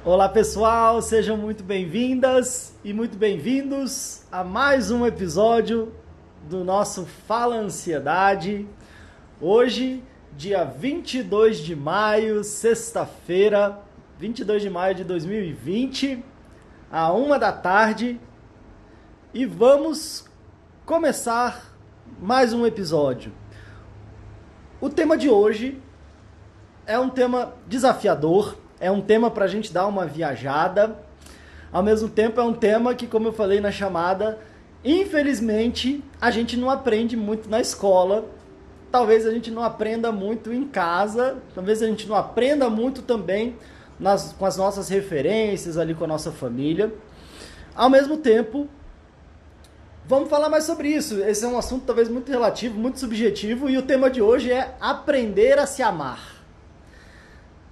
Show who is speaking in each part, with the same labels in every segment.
Speaker 1: Olá pessoal, sejam muito bem-vindas e muito bem-vindos a mais um episódio do nosso Fala Ansiedade. Hoje, dia 22 de maio, sexta-feira, 22 de maio de 2020, à 1 da tarde, e vamos começar mais um episódio. O tema de hoje é um tema desafiador, é um tema para a gente dar uma viajada. Ao mesmo tempo é um tema que, como eu falei na chamada, infelizmente a gente não aprende muito na escola. Talvez a gente não aprenda muito em casa. Talvez a gente não aprenda muito também com as nossas referências ali com a nossa família. Ao mesmo tempo, vamos falar mais sobre isso. Esse é um assunto talvez muito relativo, muito subjetivo. E o tema de hoje é aprender a se amar.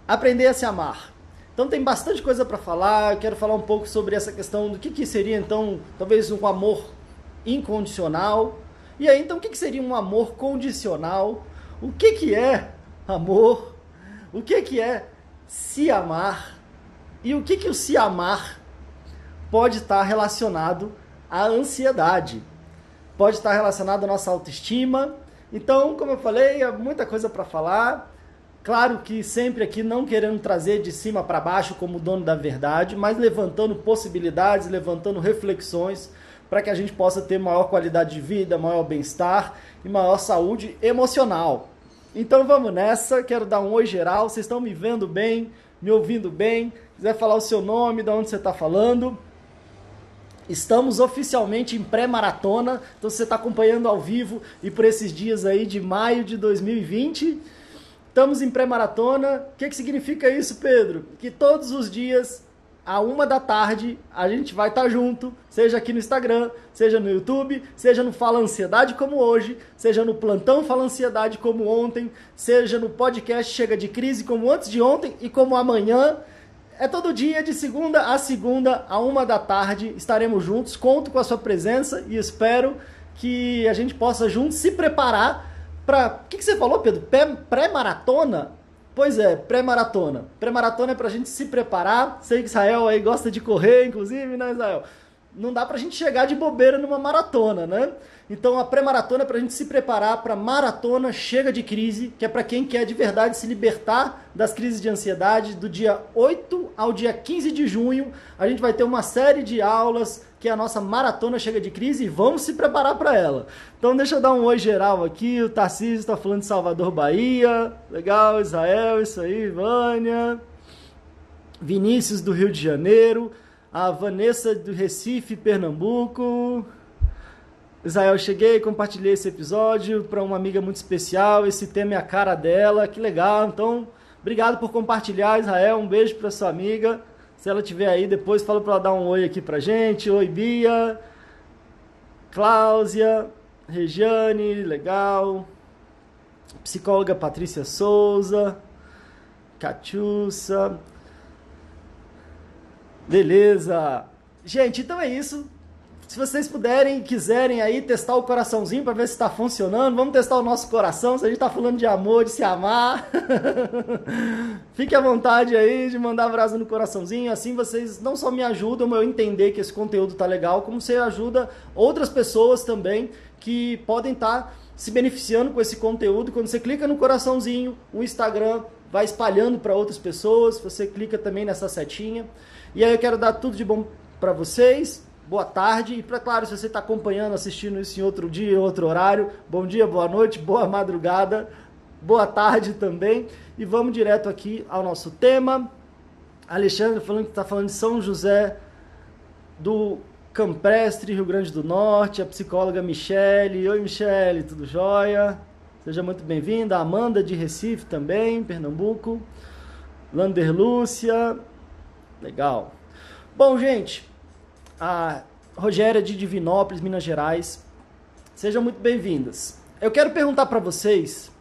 Speaker 1: Aprender a se amar. Então tem bastante coisa para falar. Eu quero falar um pouco sobre essa questão do que seria então talvez um amor incondicional. E aí então o que seria um amor condicional? O que é amor? O que é se amar? E o que o se amar pode estar relacionado à ansiedade? Pode estar relacionado à nossa autoestima. Então, como eu falei, há muita coisa para falar. Claro que sempre aqui não querendo trazer de cima para baixo como dono da verdade, mas levantando possibilidades, levantando reflexões para que a gente possa ter maior qualidade de vida, maior bem-estar e maior saúde emocional. Então vamos nessa, quero dar um oi geral, vocês estão me vendo bem, me ouvindo bem, quiser falar o seu nome, de onde você está falando. Estamos oficialmente em pré-maratona, então você está acompanhando ao vivo e por esses dias aí de maio de 2020... Estamos em pré-maratona. O que significa isso, Pedro? Que todos os dias, à 1 da tarde, a gente vai estar junto, seja aqui no Instagram, seja no YouTube, seja no Fala Ansiedade como hoje, seja no Plantão Fala Ansiedade como ontem, seja no podcast Chega de Crise como antes de ontem e como amanhã. É todo dia, de segunda, à 1 da tarde, estaremos juntos. Conto com a sua presença e espero que a gente possa juntos se preparar para... O que você falou, Pedro? Pré-maratona? Pois é, pré-maratona. Pré-maratona é pra gente se preparar. Sei que Israel aí gosta de correr, inclusive, né, Israel? Não dá pra gente chegar de bobeira numa maratona, né? Então a pré-maratona é pra gente se preparar pra maratona Chega de Crise, que é pra quem quer de verdade se libertar das crises de ansiedade. Do dia 8 ao dia 15 de junho, a gente vai ter uma série de aulas, que é a nossa maratona Chega de Crise, e vamos se preparar para ela. Então deixa eu dar um oi geral aqui. O Tarcísio está falando de Salvador, Bahia. Legal, Israel, isso aí, Vânia. Vinícius do Rio de Janeiro. A Vanessa do Recife, Pernambuco. Israel, cheguei, compartilhei esse episódio para uma amiga muito especial. Esse tema é a cara dela, que legal. Então, obrigado por compartilhar, Israel. Um beijo para sua amiga. Se ela estiver aí, depois fala para ela dar um oi aqui pra gente. Oi, Bia. Cláudia. Regiane, legal. Psicóloga Patrícia Souza. Catiúça. Beleza. Gente, então é isso. Se vocês puderem e quiserem aí testar o coraçãozinho para ver se está funcionando, vamos testar o nosso coração, se a gente está falando de amor, de se amar. Fique à vontade aí de mandar abraço no coraçãozinho, assim vocês não só me ajudam a eu entender que esse conteúdo tá legal, como você ajuda outras pessoas também que podem estar se beneficiando com esse conteúdo. Quando você clica no coraçãozinho, o Instagram vai espalhando para outras pessoas, você clica também nessa setinha. E aí eu quero dar tudo de bom para vocês. Boa tarde, e claro, se você está acompanhando, assistindo isso em outro dia, outro horário, bom dia, boa noite, boa madrugada, boa tarde também, e vamos direto aqui ao nosso tema. Alexandre falando que está falando de São José do Camprestre, Rio Grande do Norte, a psicóloga Michele. Oi, Michele, tudo jóia? Seja muito bem-vinda. Amanda de Recife também, Pernambuco. Lander Lúcia, legal. Bom, gente, a Rogéria de Divinópolis, Minas Gerais. Sejam muito bem-vindas. Eu quero perguntar para vocês,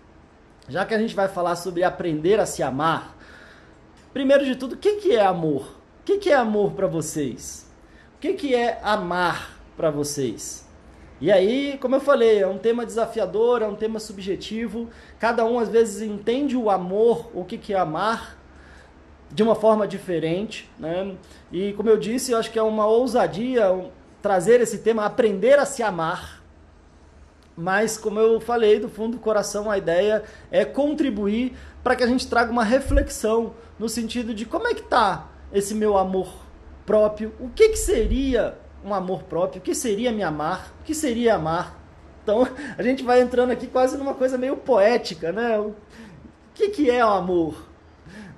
Speaker 1: já que a gente vai falar sobre aprender a se amar, primeiro de tudo, o que é amor? O que é amor para vocês? O que é amar para vocês? E aí, como eu falei, é um tema desafiador, é um tema subjetivo. Cada um às vezes entende o amor, o que é amar, de uma forma diferente, né? E como eu disse, eu acho que é uma ousadia trazer esse tema, aprender a se amar. Mas, como eu falei, do fundo do coração, a ideia é contribuir para que a gente traga uma reflexão no sentido de como é que está esse meu amor próprio, o que seria um amor próprio, o que seria me amar, o que seria amar. Então, a gente vai entrando aqui quase numa coisa meio poética, né? O que é o amor?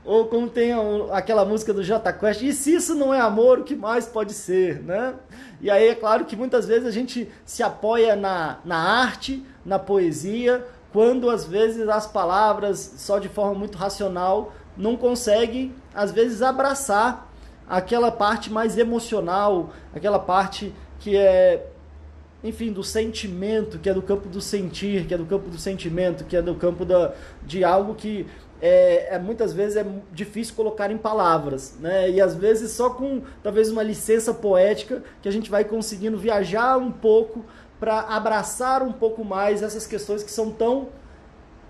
Speaker 1: Ou como tem aquela música do Jota Quest, e se isso não é amor, o que mais pode ser, né? E aí é claro que muitas vezes a gente se apoia na arte, na poesia, quando às vezes as palavras, só de forma muito racional, não conseguem, às vezes, abraçar aquela parte mais emocional, aquela parte que é, enfim, do sentimento, que é do campo do sentir, que é do campo do sentimento, que é do campo de algo que muitas vezes é difícil colocar em palavras, né? E às vezes só com talvez uma licença poética que a gente vai conseguindo viajar um pouco para abraçar um pouco mais essas questões que são tão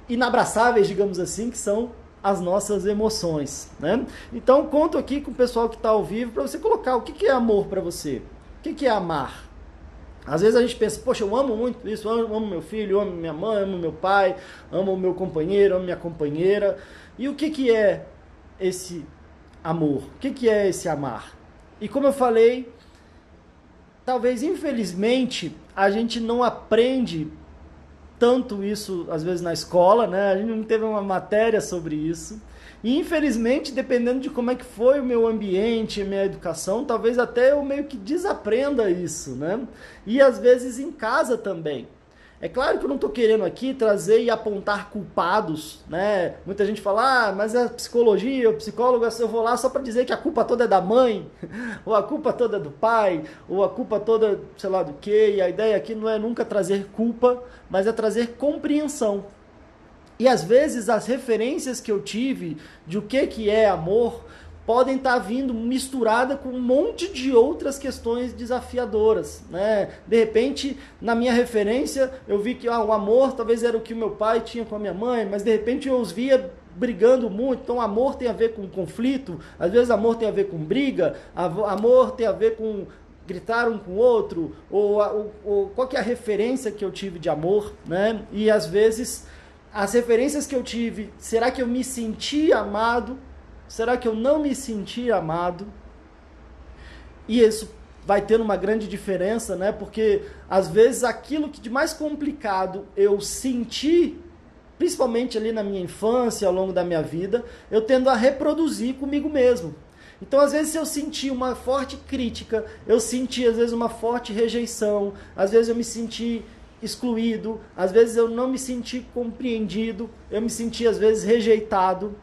Speaker 1: inabraçáveis, digamos assim, que são as nossas emoções, né? Então conto aqui com o pessoal que está ao vivo para você colocar o que é amor para você, o que é amar. Às vezes a gente pensa, poxa, eu amo muito isso, eu amo meu filho, eu amo minha mãe, amo meu pai, amo o meu companheiro, amo minha companheira. E o que é esse amor? O que é esse amar? E como eu falei, talvez infelizmente a gente não aprende tanto isso às vezes na escola, né? A gente não teve uma matéria sobre isso. E infelizmente, dependendo de como é que foi o meu ambiente, a minha educação, talvez até eu meio que desaprenda isso, né? E às vezes em casa também. É claro que eu não estou querendo aqui trazer e apontar culpados, né? Muita gente fala, mas a psicologia, o psicólogo, eu vou lá só para dizer que a culpa toda é da mãe, ou a culpa toda é do pai, ou a culpa toda, sei lá do quê. E a ideia aqui não é nunca trazer culpa, mas é trazer compreensão. E às vezes as referências que eu tive de o que é amor podem estar vindo misturada com um monte de outras questões desafiadoras, né? De repente, na minha referência, eu vi que o amor talvez era o que o meu pai tinha com a minha mãe, mas de repente eu os via brigando muito. Então amor tem a ver com conflito, às vezes amor tem a ver com briga, amor tem a ver com gritar um com o outro, ou qual que é a referência que eu tive de amor, né? E às vezes as referências que eu tive, será que eu me senti amado? Será que eu não me senti amado? E isso vai tendo uma grande diferença, né? Porque às vezes aquilo que de mais complicado eu senti, principalmente ali na minha infância, ao longo da minha vida, eu tendo a reproduzir comigo mesmo. Então, às vezes, eu senti uma forte crítica, eu senti, às vezes, uma forte rejeição, às vezes eu me senti excluído, às vezes eu não me senti compreendido, eu me senti às vezes rejeitado.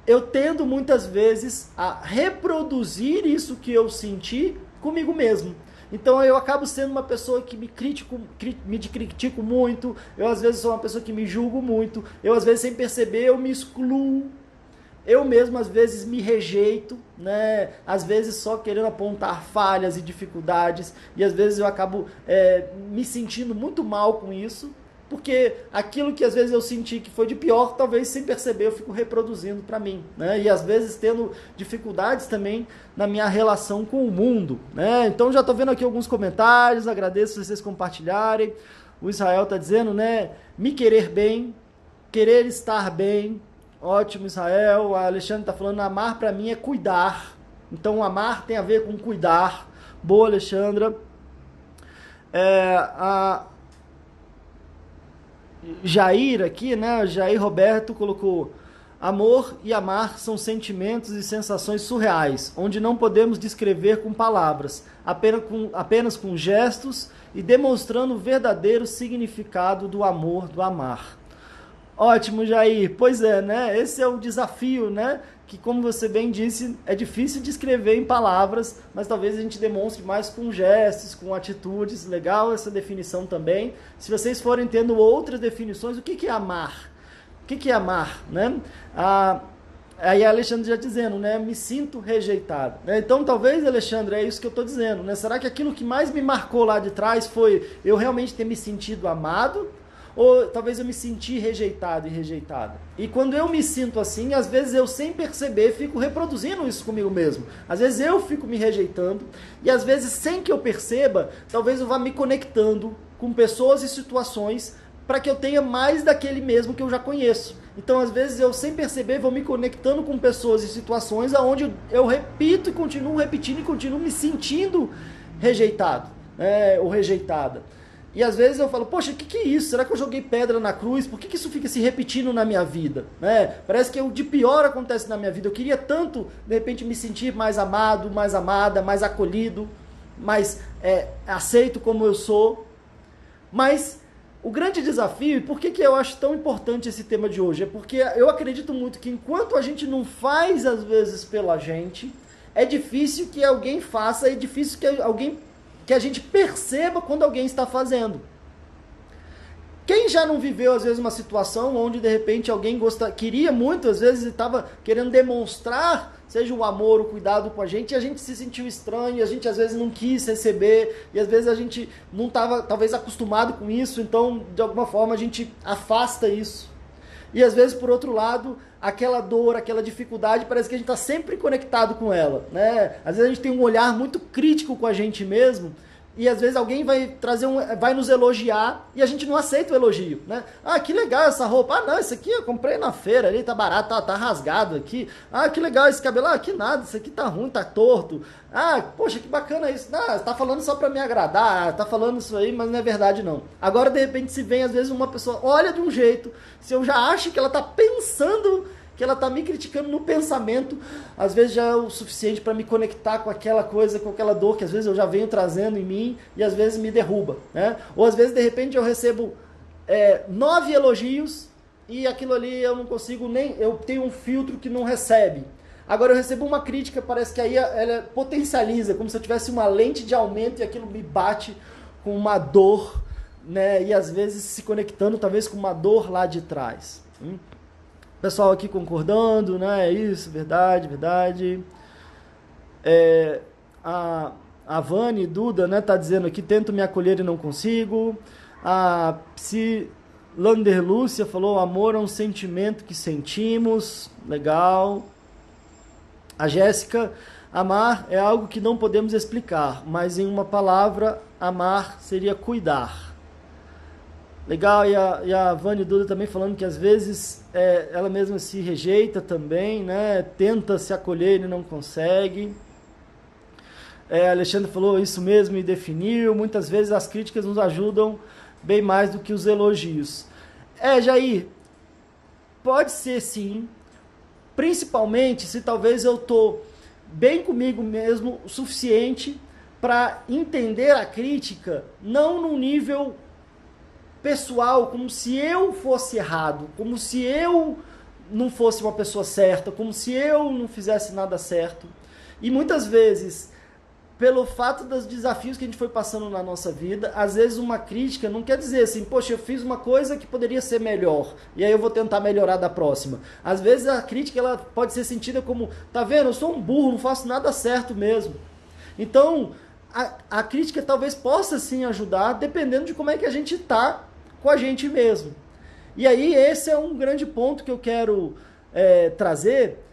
Speaker 1: Eu tendo muitas vezes a reproduzir isso que eu senti comigo mesmo. Então eu acabo sendo uma pessoa que me critico muito, eu às vezes sou uma pessoa que me julgo muito, eu às vezes sem perceber eu me excluo. Eu mesmo, às vezes, me rejeito, né? Às vezes só querendo apontar falhas e dificuldades, e às vezes eu acabo me sentindo muito mal com isso, porque aquilo que às vezes eu senti que foi de pior, talvez sem perceber eu fico reproduzindo para mim, né? E às vezes tendo dificuldades também na minha relação com o mundo, né? Então já estou vendo aqui alguns comentários, agradeço vocês compartilharem. O Israel está dizendo, né? Me querer bem, querer estar bem. Ótimo, Israel. A Alexandre está falando, amar para mim é cuidar. Então, amar tem a ver com cuidar. Boa, Alexandra. A Jair aqui, né? Jair Roberto colocou, amor e amar são sentimentos e sensações surreais, onde não podemos descrever com palavras, apenas com gestos e demonstrando o verdadeiro significado do amor, do amar. Ótimo, Jair. Pois é, né? Esse é o desafio, né? Que, como você bem disse, é difícil de escrever em palavras, mas talvez a gente demonstre mais com gestos, com atitudes. Legal essa definição também. Se vocês forem tendo outras definições, o que é amar? O que é amar, né? Aí a Alexandre já dizendo, né? Me sinto rejeitado. Né? Então, talvez, Alexandre, é isso que eu estou dizendo, né? Será que aquilo que mais me marcou lá de trás foi eu realmente ter me sentido amado? ou talvez eu me senti rejeitado e rejeitada. E quando eu me sinto assim, às vezes eu sem perceber fico reproduzindo isso comigo mesmo. Às vezes eu fico me rejeitando e às vezes sem que eu perceba, talvez eu vá me conectando com pessoas e situações para que eu tenha mais daquele mesmo que eu já conheço. Então, às vezes, eu sem perceber vou me conectando com pessoas e situações onde eu repito e continuo repetindo e continuo me sentindo rejeitado, ou rejeitada. E às vezes eu falo, poxa, o que é isso? Será que eu joguei pedra na cruz? Por que isso fica se repetindo na minha vida? Parece que o de pior acontece na minha vida. Eu queria tanto, de repente, me sentir mais amado, mais amada, mais acolhido, mais aceito como eu sou. Mas o grande desafio, e por que eu acho tão importante esse tema de hoje? É porque eu acredito muito que enquanto a gente não faz, às vezes, pela gente, é difícil que alguém faça, é difícil que a gente perceba quando alguém está fazendo. Quem já não viveu, às vezes, uma situação onde, de repente, alguém queria muito, às vezes, estava querendo demonstrar, seja o amor, o cuidado com a gente se sentiu estranho, a gente, às vezes, não quis receber, e, às vezes, a gente não estava, talvez, acostumado com isso, então, de alguma forma, a gente afasta isso. E, às vezes, por outro lado, aquela dor, aquela dificuldade, parece que a gente está sempre conectado com ela, né? Às vezes, a gente tem um olhar muito crítico com a gente mesmo, e às vezes alguém vai nos elogiar e a gente não aceita o elogio, né? Ah, que legal essa roupa. Ah, não, isso aqui eu comprei na feira, ali tá barato, tá rasgado aqui. Ah, que legal esse cabelo. Ah, que nada, isso aqui tá ruim, tá torto. Ah, poxa, que bacana isso. Ah, tá falando só pra me agradar, tá falando isso aí, mas não é verdade não. Agora, de repente, se vem às vezes uma pessoa, olha de um jeito, se eu já acho que ela tá pensando, que ela tá me criticando no pensamento, às vezes já é o suficiente para me conectar com aquela coisa, com aquela dor que às vezes eu já venho trazendo em mim e às vezes me derruba, né? Ou às vezes, de repente, eu recebo 9 elogios e aquilo ali eu não consigo nem... Eu tenho um filtro que não recebe. Agora eu recebo uma crítica, parece que aí ela potencializa, como se eu tivesse uma lente de aumento e aquilo me bate com uma dor, né? E às vezes se conectando talvez com uma dor lá de trás. Pessoal aqui concordando, né? É isso, verdade, verdade. A Vani Duda, né, tá dizendo aqui, tento me acolher e não consigo. A Psi Lander Lúcia falou, amor é um sentimento que sentimos. Legal. A Jéssica, amar é algo que não podemos explicar, mas em uma palavra, amar seria cuidar. Legal, e a Vani Duda também falando que às vezes ela mesma se rejeita também, né? Tenta se acolher e não consegue. Alexandre falou isso mesmo e definiu. Muitas vezes as críticas nos ajudam bem mais do que os elogios. Jair, pode ser sim, principalmente se talvez eu estou bem comigo mesmo o suficiente para entender a crítica, não num nível pessoal, como se eu fosse errado, como se eu não fosse uma pessoa certa, como se eu não fizesse nada certo. E muitas vezes, pelo fato dos desafios que a gente foi passando na nossa vida, às vezes uma crítica não quer dizer assim, poxa, eu fiz uma coisa que poderia ser melhor, e aí eu vou tentar melhorar da próxima. Às vezes a crítica ela pode ser sentida como, tá vendo, eu sou um burro, não faço nada certo mesmo. Então, a crítica talvez possa sim ajudar, dependendo de como é que a gente está com a gente mesmo. E aí esse é um grande ponto que eu quero trazer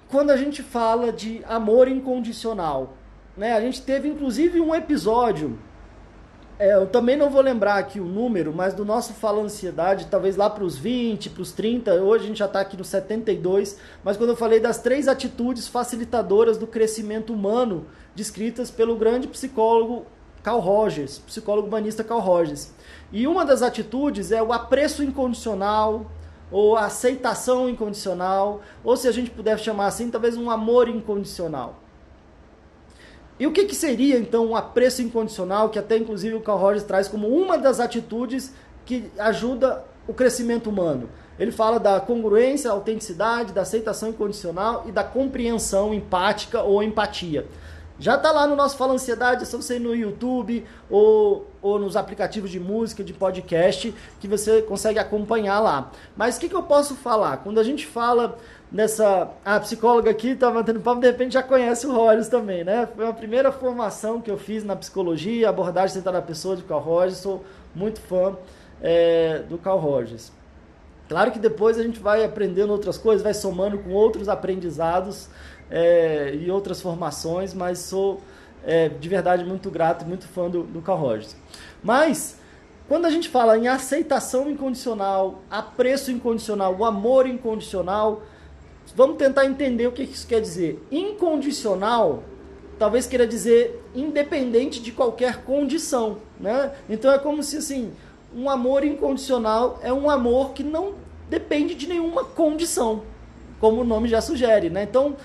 Speaker 1: quando a gente fala de amor incondicional, né? A gente teve inclusive um episódio, eu também não vou lembrar aqui o número, mas do nosso Fala Ansiedade, talvez lá para os 20, para os 30, hoje a gente já está aqui no 72, mas quando eu falei das 3 atitudes facilitadoras do crescimento humano, descritas pelo grande psicólogo Carl Rogers, psicólogo humanista Carl Rogers. E uma das atitudes é o apreço incondicional, ou a aceitação incondicional, ou se a gente puder chamar assim, talvez um amor incondicional. E o que seria então um apreço incondicional, que até inclusive o Carl Rogers traz como uma das atitudes que ajuda o crescimento humano? Ele fala da congruência, autenticidade, da aceitação incondicional e da compreensão empática ou empatia. Já está lá no nosso Fala Ansiedade, é só você ir no YouTube ou nos aplicativos de música, de podcast, que você consegue acompanhar lá. Mas o que eu posso falar? Quando a gente fala nessa... A psicóloga aqui está batendo papo, de repente já conhece o Rogers também, né? Foi a primeira formação que eu fiz na psicologia, abordagem centrada na pessoa de Carl Rogers, sou muito fã. do Carl Rogers. Claro que depois a gente vai aprendendo outras coisas, vai somando com outros aprendizados e outras formações, mas sou de verdade muito grato e muito fã do Carl Rogers. Mas, quando a gente fala em aceitação incondicional, apreço incondicional, o amor incondicional, vamos tentar entender o que isso quer dizer. Incondicional, talvez queira dizer independente de qualquer condição, né? Então é como se, assim, um amor incondicional é um amor que não depende de nenhuma condição, como o nome já sugere, né? Então,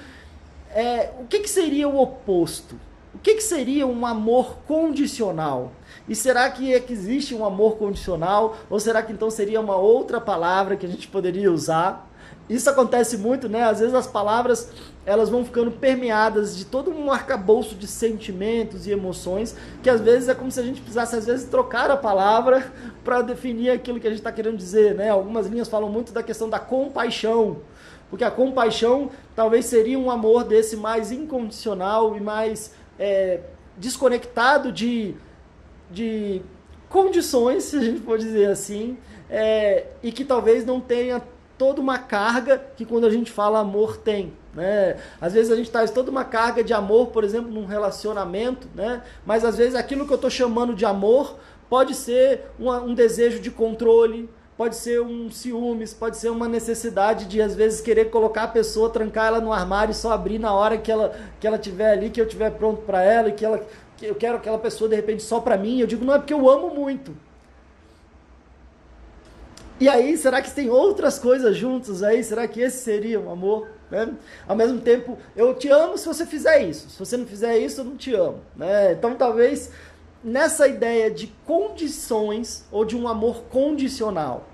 Speaker 1: o que seria o oposto? O que seria um amor condicional? E será que existe um amor condicional? Ou será que então seria uma outra palavra que a gente poderia usar? Isso acontece muito, né? Às vezes as palavras elas vão ficando permeadas de todo um arcabouço de sentimentos e emoções, que às vezes é como se a gente precisasse às vezes trocar a palavra para definir aquilo que a gente está querendo dizer, né? Algumas linhas falam muito da questão da compaixão, porque a compaixão talvez seria um amor desse mais incondicional e mais desconectado de condições, se a gente for dizer assim, e que talvez não tenha toda uma carga que quando a gente fala amor tem, né? Às vezes a gente traz toda uma carga de amor, por exemplo, num relacionamento, né? Mas às vezes aquilo que eu estou chamando de amor pode ser um desejo de controle, pode ser um ciúmes, pode ser uma necessidade de, às vezes, querer colocar a pessoa, trancar ela no armário e só abrir na hora que ela tiver ali, que eu tiver pronto para ela, e que eu quero aquela pessoa, de repente, só para mim. Eu digo, não é porque eu amo muito. E aí, será que tem outras coisas juntas aí? Será que esse seria um amor? Né? Ao mesmo tempo, eu te amo se você fizer isso. Se você não fizer isso, eu não te amo. Né? Então, talvez, nessa ideia de condições ou de um amor condicional.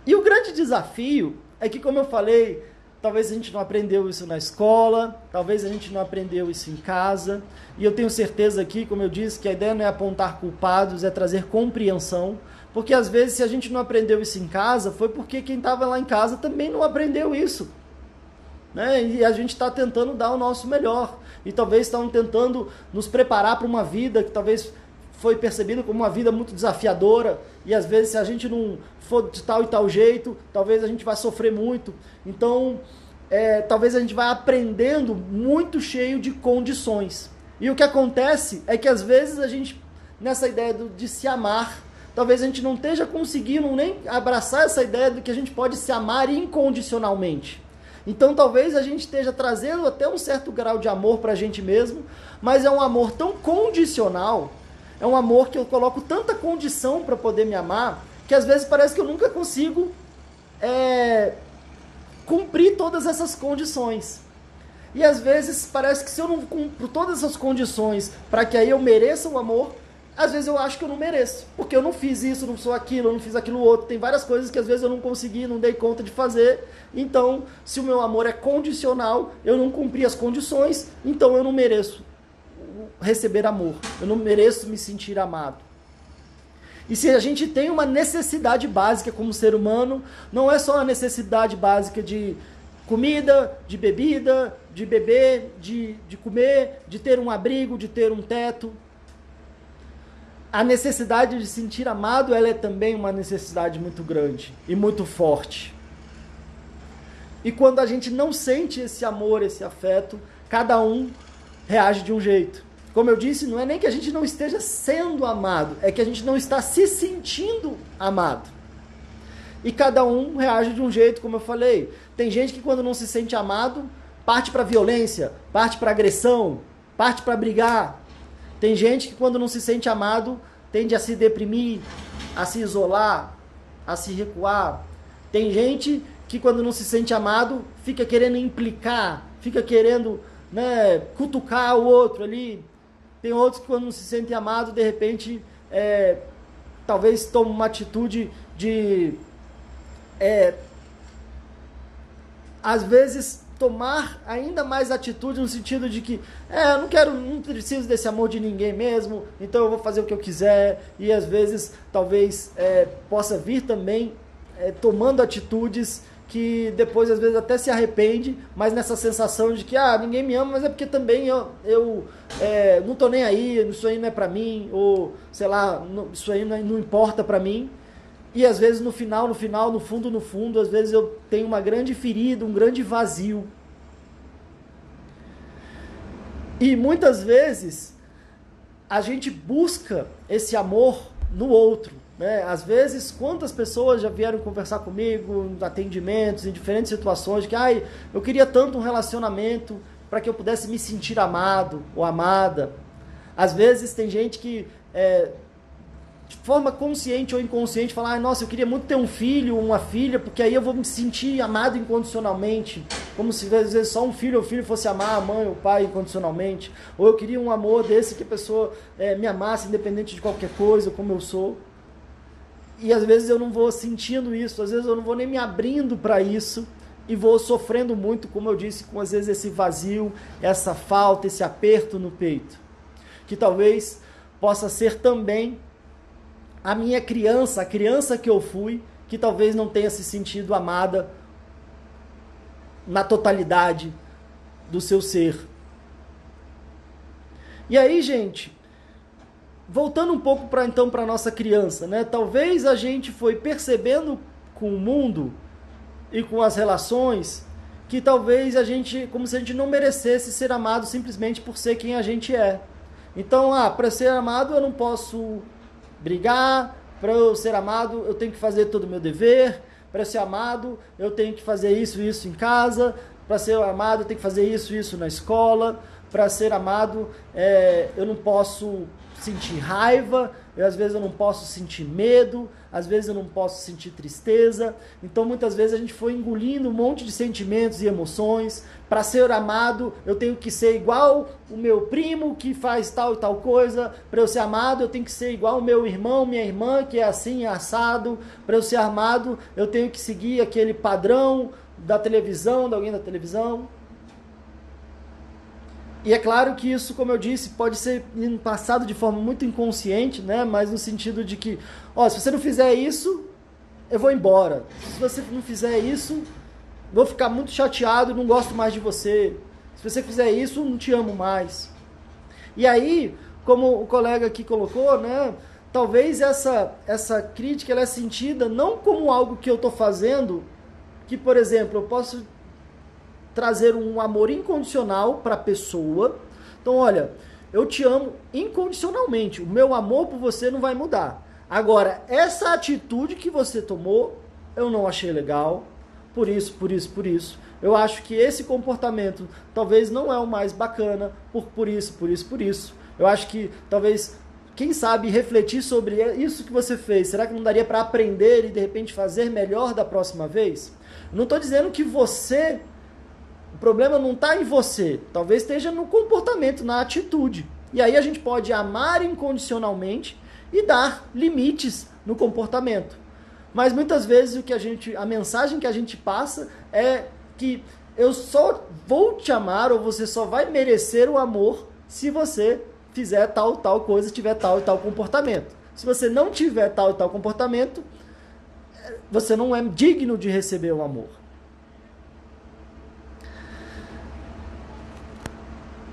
Speaker 1: E o grande desafio é que, como eu falei, talvez a gente não aprendeu isso na escola, talvez a gente não aprendeu isso em casa. E eu tenho certeza aqui, como eu disse, que a ideia não é apontar culpados, é trazer compreensão. Porque às vezes, se a gente não aprendeu isso em casa, foi porque quem estava lá em casa também não aprendeu isso. Né? E a gente está tentando dar o nosso melhor. E talvez estão tentando nos preparar para uma vida que talvez foi percebida como uma vida muito desafiadora. E às vezes, se a gente não for de tal e tal jeito, talvez a gente vai sofrer muito. Então, talvez a gente vai aprendendo muito cheio de condições. E o que acontece é que às vezes a gente, nessa ideia de se amar, talvez a gente não esteja conseguindo nem abraçar essa ideia de que a gente pode se amar incondicionalmente. Então talvez a gente esteja trazendo até um certo grau de amor para a gente mesmo, mas é um amor tão condicional, é um amor que eu coloco tanta condição para poder me amar, que às vezes parece que eu nunca consigo cumprir todas essas condições. E às vezes parece que se eu não cumpro todas essas condições para que aí eu mereça o amor, às vezes eu acho que eu não mereço, porque eu não fiz isso, não sou aquilo, eu não fiz aquilo outro. Tem várias coisas que às vezes eu não consegui, não dei conta de fazer. Então, se o meu amor é condicional, eu não cumpri as condições, então eu não mereço receber amor. Eu não mereço me sentir amado. E se a gente tem uma necessidade básica como ser humano, não é só a necessidade básica de comida, de bebida, de beber, de comer, de ter um abrigo, de ter um teto. A necessidade de sentir amado, ela é também uma necessidade muito grande e muito forte. E quando a gente não sente esse amor, esse afeto, cada um reage de um jeito. Como eu disse, não é nem que a gente não esteja sendo amado, é que a gente não está se sentindo amado. E cada um reage de um jeito, como eu falei. Tem gente que quando não se sente amado, parte para violência, parte para agressão, parte para brigar. Tem gente que quando não se sente amado, tende a se deprimir, a se isolar, a se recuar. Tem gente que quando não se sente amado, fica querendo implicar, fica querendo, né, cutucar o outro ali. Tem outros que quando não se sentem amados, de repente, talvez tomam uma atitude de, às vezes, tomar ainda mais atitude no sentido de que eu não preciso desse amor de ninguém mesmo, então eu vou fazer o que eu quiser. E às vezes talvez possa vir também tomando atitudes que depois às vezes até se arrepende, mas nessa sensação de que ninguém me ama, mas é porque também eu não tô nem aí, isso aí não é pra mim, ou sei lá, isso aí não importa pra mim. E às vezes no final, no fundo, às vezes eu tenho uma grande ferida, um grande vazio. E muitas vezes a gente busca esse amor no outro, né? Às vezes, quantas pessoas já vieram conversar comigo em atendimentos, em diferentes situações, que eu queria tanto um relacionamento para que eu pudesse me sentir amado ou amada. Às vezes tem gente que de forma consciente ou inconsciente fala, nossa, eu queria muito ter um filho, uma filha, porque aí eu vou me sentir amado incondicionalmente, como se às vezes só um filho ou filho fosse amar a mãe ou o pai incondicionalmente, ou eu queria um amor desse que a pessoa me amasse independente de qualquer coisa, como eu sou. E às vezes eu não vou sentindo isso, às vezes eu não vou nem me abrindo para isso, e vou sofrendo muito, como eu disse, com às vezes esse vazio, essa falta, esse aperto no peito, que talvez possa ser também a minha criança, a criança que eu fui, que talvez não tenha se sentido amada na totalidade do seu ser. E aí, gente, voltando um pouco para a nossa criança, né? Talvez a gente foi percebendo com o mundo e com as relações que talvez a gente, como se a gente não merecesse ser amado simplesmente por ser quem a gente é. Então, para ser amado eu não posso brigar, para eu ser amado eu tenho que fazer todo o meu dever, para ser amado eu tenho que fazer isso e isso em casa, para ser amado eu tenho que fazer isso e isso na escola, para ser amado eu não posso sentir raiva, às vezes eu não posso sentir medo, às vezes eu não posso sentir tristeza. Então muitas vezes a gente foi engolindo um monte de sentimentos e emoções. Para ser amado eu tenho que ser igual o meu primo que faz tal e tal coisa. Para eu ser amado eu tenho que ser igual o meu irmão, minha irmã que é assim, assado. Para eu ser amado eu tenho que seguir aquele padrão da televisão, de alguém da televisão. E é claro que isso, como eu disse, pode ser passado de forma muito inconsciente, né? Mas no sentido de que, se você não fizer isso, eu vou embora. Se você não fizer isso, vou ficar muito chateado e não gosto mais de você. Se você fizer isso, não te amo mais. E aí, como o colega aqui colocou, né? Talvez essa crítica ela é sentida não como algo que eu estou fazendo, que, por exemplo, eu posso trazer um amor incondicional para a pessoa. Então, olha, eu te amo incondicionalmente. O meu amor por você não vai mudar. Agora, essa atitude que você tomou, eu não achei legal. Por isso. Eu acho que esse comportamento talvez não é o mais bacana. Por isso. Eu acho que talvez, quem sabe, refletir sobre isso que você fez. Será que não daria para aprender e de repente fazer melhor da próxima vez? Não estou dizendo que o problema não está em você, talvez esteja no comportamento, na atitude. E aí a gente pode amar incondicionalmente e dar limites no comportamento. Mas muitas vezes a mensagem que a gente passa é que eu só vou te amar ou você só vai merecer o amor se você fizer tal coisa, tiver tal e tal comportamento. Se você não tiver tal e tal comportamento, você não é digno de receber o amor.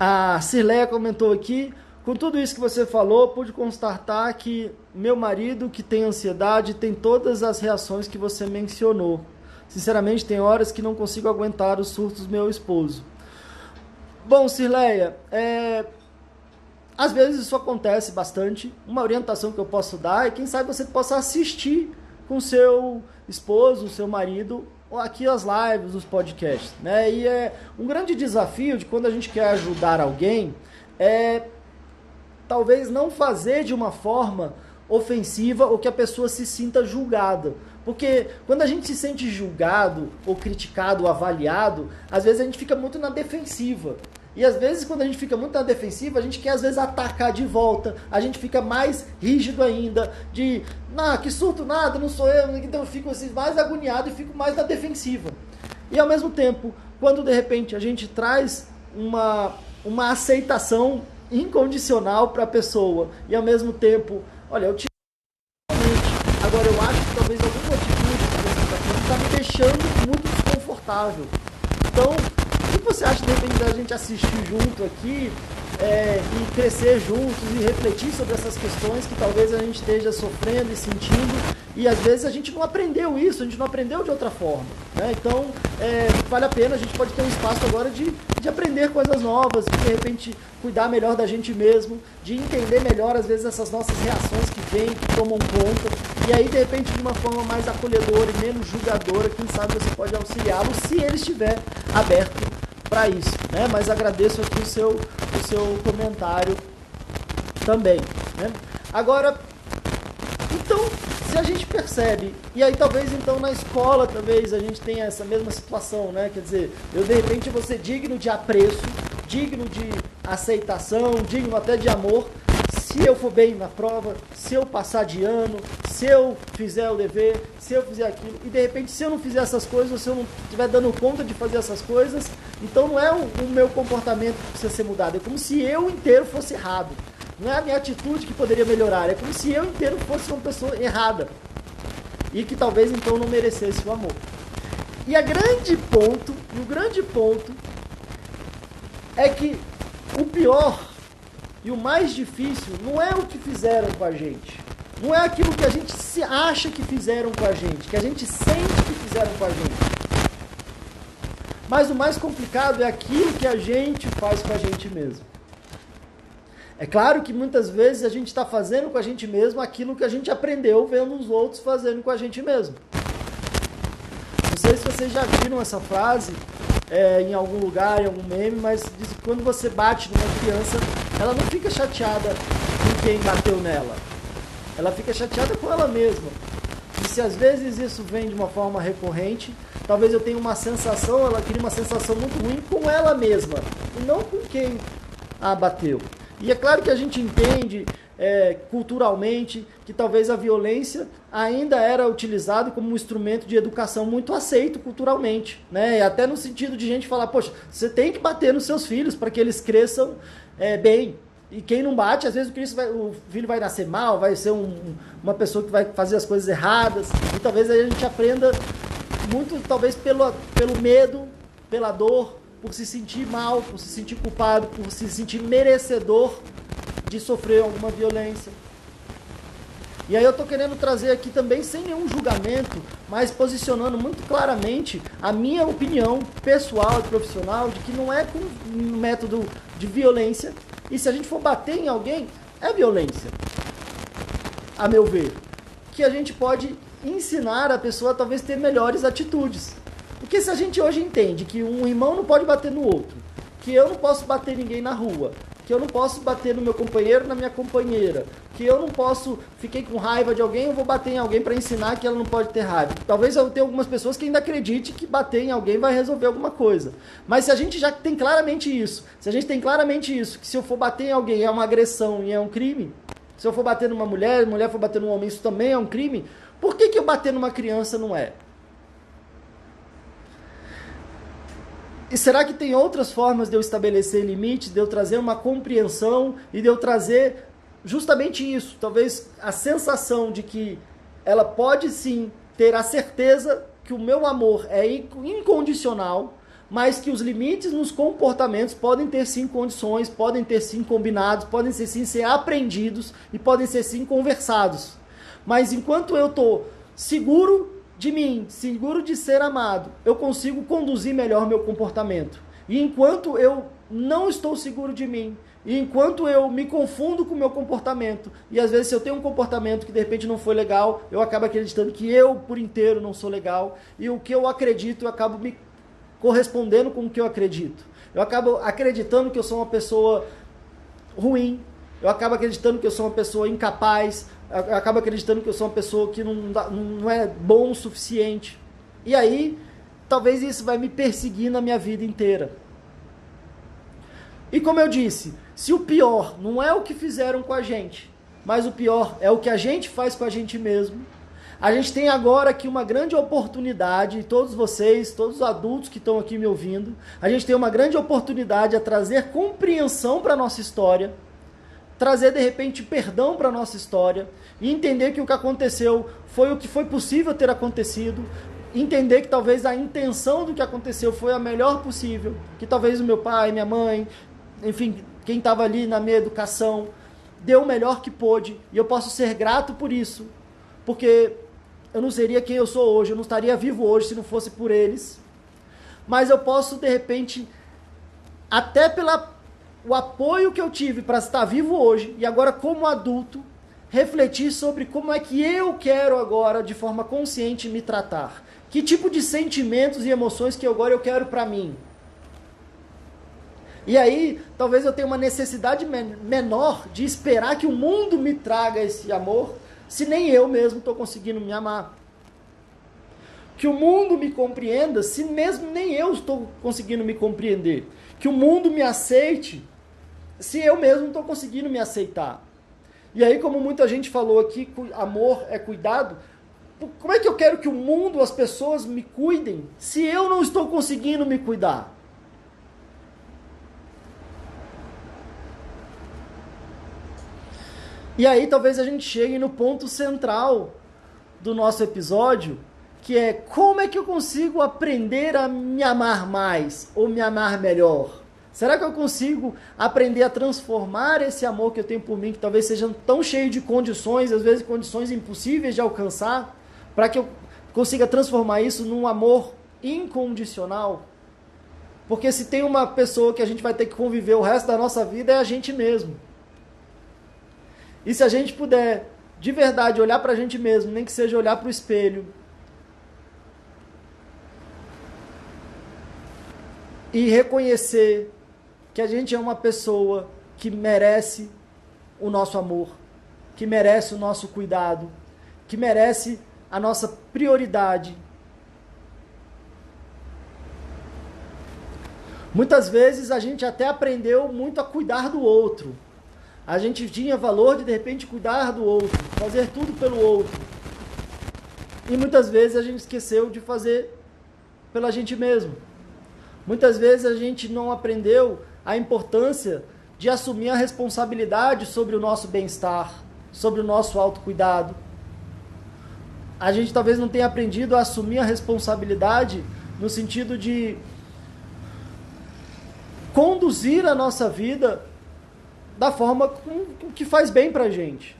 Speaker 1: A Cirleia comentou aqui, com tudo isso que você falou, pude constatar que meu marido, que tem ansiedade, tem todas as reações que você mencionou. Sinceramente, tem horas que não consigo aguentar os surtos do meu esposo. Bom, Cirleia, às vezes isso acontece bastante. Uma orientação que eu posso dar é, quem sabe você possa assistir com seu esposo, seu marido, aqui as lives, os podcasts, né? E é um grande desafio de quando a gente quer ajudar alguém, talvez não fazer de uma forma ofensiva ou que a pessoa se sinta julgada. Porque quando a gente se sente julgado ou criticado ou avaliado, às vezes a gente fica muito na defensiva. E às vezes quando a gente fica muito na defensiva, a gente quer às vezes atacar de volta, a gente fica mais rígido ainda, que surto nada, não sou eu, então eu fico assim, mais agoniado e fico mais na defensiva. E ao mesmo tempo, quando de repente a gente traz uma aceitação incondicional para a pessoa, e ao mesmo tempo, olha, eu te amo, agora eu acho que talvez alguma atitude que você está fazendo está me deixando muito desconfortável. Então, o que você acha de repente da gente assistir junto aqui e crescer juntos e refletir sobre essas questões que talvez a gente esteja sofrendo e sentindo E às vezes a gente não aprendeu isso, a gente não aprendeu de outra forma, né? Então, vale a pena, a gente pode ter um espaço agora de aprender coisas novas, de repente cuidar melhor da gente mesmo, de entender melhor às vezes essas nossas reações que vêm, que tomam conta, e aí de repente de uma forma mais acolhedora e menos julgadora, quem sabe você pode auxiliá-lo se ele estiver aberto para isso, né? Mas agradeço aqui o seu comentário também, né? Agora, então, se a gente percebe, e aí talvez então na escola talvez a gente tenha essa mesma situação, né? Quer dizer, eu de repente vou ser digno de apreço, digno de aceitação, digno até de amor, se eu for bem na prova, se eu passar de ano, se eu fizer o dever, se eu fizer aquilo, e de repente se eu não fizer essas coisas, se eu não estiver dando conta de fazer essas coisas, então não é o meu comportamento que precisa ser mudado, é como se eu inteiro fosse errado. Não é a minha atitude que poderia melhorar, é como se eu inteiro fosse uma pessoa errada. E que talvez então não merecesse o amor. E o grande ponto é que o pior e o mais difícil não é o que fizeram com a gente. Não é aquilo que a gente se acha que fizeram com a gente, que a gente sente que fizeram com a gente. Mas o mais complicado é aquilo que a gente faz com a gente mesmo. É claro que muitas vezes a gente está fazendo com a gente mesmo aquilo que a gente aprendeu vendo os outros fazendo com a gente mesmo. Não sei se vocês já viram essa frase em algum lugar, em algum meme, mas diz que quando você bate numa criança, ela não fica chateada com quem bateu nela. Ela fica chateada com ela mesma. E se às vezes isso vem de uma forma recorrente, talvez eu tenha uma sensação, ela cria uma sensação muito ruim com ela mesma, e não com quem a bateu. E é claro que a gente entende culturalmente que talvez a violência ainda era utilizada como um instrumento de educação muito aceito culturalmente, né? E até no sentido de gente falar, poxa, você tem que bater nos seus filhos para que eles cresçam bem. E quem não bate, às vezes o filho vai nascer mal, vai ser uma pessoa que vai fazer as coisas erradas. E talvez aí a gente aprenda muito, talvez pelo medo, pela dor, por se sentir mal, por se sentir culpado, por se sentir merecedor de sofrer alguma violência. E aí eu estou querendo trazer aqui também, sem nenhum julgamento, mas posicionando muito claramente a minha opinião pessoal e profissional de que não é com um método de violência, e se a gente for bater em alguém, é violência, a meu ver, que a gente pode ensinar a pessoa a talvez ter melhores atitudes. Porque se a gente hoje entende que um irmão não pode bater no outro, que eu não posso bater ninguém na rua, que eu não posso bater no meu companheiro, na minha companheira, que eu não posso, fiquei com raiva de alguém, eu vou bater em alguém para ensinar que ela não pode ter raiva. Talvez eu tenha algumas pessoas que ainda acreditem que bater em alguém vai resolver alguma coisa. Mas se a gente já tem claramente isso, que se eu for bater em alguém é uma agressão e é um crime, se eu for bater numa mulher for bater num homem, isso também é um crime, por que eu bater numa criança não é? E será que tem outras formas de eu estabelecer limites, de eu trazer uma compreensão e de eu trazer justamente isso? Talvez a sensação de que ela pode sim ter a certeza que o meu amor é incondicional, mas que os limites nos comportamentos podem ter sim condições, podem ter sim combinados, podem ser aprendidos e podem ser sim conversados. Mas enquanto eu estou seguro de mim, seguro de ser amado, eu consigo conduzir melhor meu comportamento. E enquanto eu não estou seguro de mim, e enquanto eu me confundo com o meu comportamento, e às vezes se eu tenho um comportamento que de repente não foi legal, eu acabo acreditando que eu por inteiro não sou legal, e o que eu acredito, eu acabo me correspondendo com o que eu acredito. Eu acabo acreditando que eu sou uma pessoa ruim, eu acabo acreditando que eu sou uma pessoa incapaz, eu acabo acreditando que eu sou uma pessoa que não é bom o suficiente. E aí, talvez isso vai me perseguir na minha vida inteira. E como eu disse, se o pior não é o que fizeram com a gente, mas o pior é o que a gente faz com a gente mesmo, a gente tem agora aqui uma grande oportunidade, todos vocês, todos os adultos que estão aqui me ouvindo, a gente tem uma grande oportunidade a trazer compreensão para a nossa história, trazer de repente perdão para a nossa história e entender que o que aconteceu foi o que foi possível ter acontecido, entender que talvez a intenção do que aconteceu foi a melhor possível, que talvez o meu pai, minha mãe, enfim, quem estava ali na minha educação, deu o melhor que pôde, e eu posso ser grato por isso, porque eu não seria quem eu sou hoje, eu não estaria vivo hoje se não fosse por eles. Mas eu posso, de repente, até pelo apoio que eu tive para estar vivo hoje, e agora como adulto, refletir sobre como é que eu quero agora, de forma consciente, me tratar. Que tipo de sentimentos e emoções que agora eu quero para mim. E aí, talvez eu tenha uma necessidade menor de esperar que o mundo me traga esse amor, se nem eu mesmo estou conseguindo me amar. Que o mundo me compreenda, se mesmo nem eu estou conseguindo me compreender. Que o mundo me aceite, se eu mesmo não estou conseguindo me aceitar. E aí, como muita gente falou aqui, amor é cuidado, como é que eu quero que o mundo, as pessoas me cuidem, se eu não estou conseguindo me cuidar? E aí talvez a gente chegue no ponto central do nosso episódio, que é como é que eu consigo aprender a me amar mais ou me amar melhor? Será que eu consigo aprender a transformar esse amor que eu tenho por mim, que talvez seja tão cheio de condições, às vezes condições impossíveis de alcançar, para que eu consiga transformar isso num amor incondicional? Porque se tem uma pessoa que a gente vai ter que conviver o resto da nossa vida, é a gente mesmo. E se a gente puder, de verdade, olhar para a gente mesmo, nem que seja olhar para o espelho, e reconhecer que a gente é uma pessoa que merece o nosso amor, que merece o nosso cuidado, que merece a nossa prioridade. Muitas vezes a gente até aprendeu muito a cuidar do outro. A gente tinha valor de repente cuidar do outro, fazer tudo pelo outro. E muitas vezes a gente esqueceu de fazer pela gente mesmo. Muitas vezes a gente não aprendeu a importância de assumir a responsabilidade sobre o nosso bem-estar, sobre o nosso autocuidado. A gente talvez não tenha aprendido a assumir a responsabilidade no sentido de conduzir a nossa vida da forma que faz bem pra gente.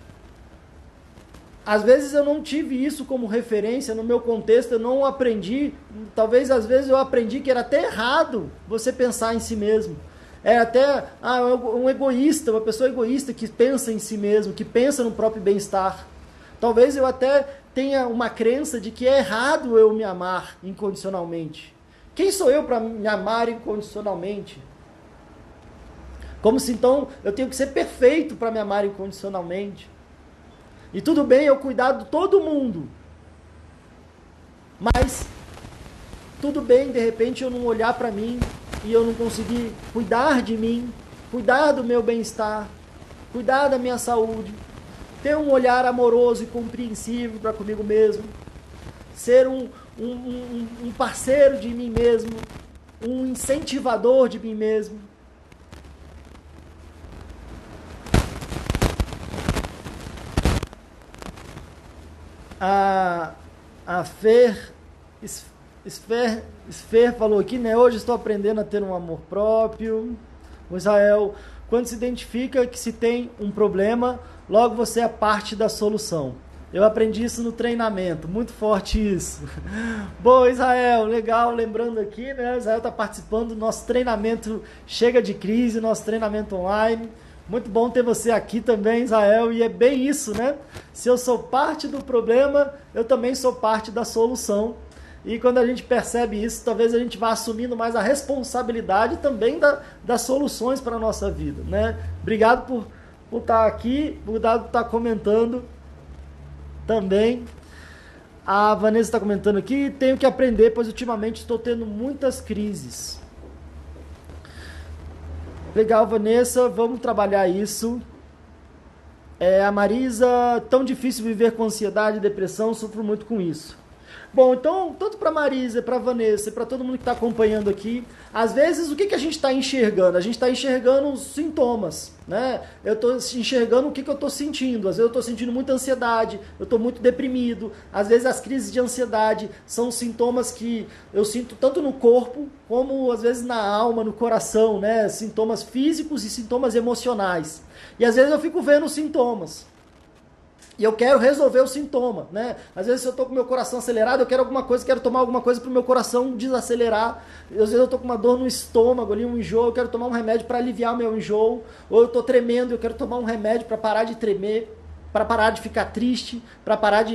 Speaker 1: Às vezes eu não tive isso como referência no meu contexto, eu não aprendi, talvez às vezes eu aprendi que era até errado você pensar em si mesmo. É até um egoísta, uma pessoa egoísta que pensa em si mesmo, que pensa no próprio bem-estar. Talvez eu até tenha uma crença de que é errado eu me amar incondicionalmente. Quem sou eu para me amar incondicionalmente? Como se então eu tenho que ser perfeito para me amar incondicionalmente. E tudo bem eu cuidar de todo mundo. Mas tudo bem, de repente, eu não olhar para mim e eu não conseguir cuidar de mim, cuidar do meu bem-estar, cuidar da minha saúde, ter um olhar amoroso e compreensivo para comigo mesmo, ser um parceiro de mim mesmo, um incentivador de mim mesmo. A Sfer falou aqui, né? Hoje estou aprendendo a ter um amor próprio. O Israel, quando se identifica que se tem um problema, logo você é parte da solução. Eu aprendi isso no treinamento, muito forte isso. Bom, Israel, legal, lembrando aqui, né? Israel está participando do nosso treinamento Chega de Crise, nosso treinamento online. Muito bom ter você aqui também, Israel, e é bem isso, né? Se eu sou parte do problema, eu também sou parte da solução. E quando a gente percebe isso, talvez a gente vá assumindo mais a responsabilidade também das soluções para a nossa vida, né? Obrigado por estar aqui, obrigado por estar comentando também. A Vanessa está comentando aqui, tenho que aprender, pois ultimamente estou tendo muitas crises. Legal, Vanessa, vamos trabalhar isso. A Marisa, tão difícil viver com ansiedade e depressão, sofro muito com isso. Bom, então, tanto para a Marisa, para a Vanessa e para todo mundo que está acompanhando aqui, às vezes o que a gente está enxergando? A gente está enxergando os sintomas, né? Eu estou enxergando o que eu estou sentindo. Às vezes eu estou sentindo muita ansiedade, eu estou muito deprimido. Às vezes as crises de ansiedade são sintomas que eu sinto tanto no corpo, como às vezes na alma, no coração, né? Sintomas físicos e sintomas emocionais. E às vezes eu fico vendo os sintomas. E eu quero resolver o sintoma, né? Às vezes, se eu estou com meu coração acelerado, eu quero alguma coisa, quero tomar alguma coisa para o meu coração desacelerar. Às vezes eu estou com uma dor no estômago ali, um enjoo, eu quero tomar um remédio para aliviar o meu enjoo. Ou eu estou tremendo, eu quero tomar um remédio para parar de tremer, para parar de ficar triste, para parar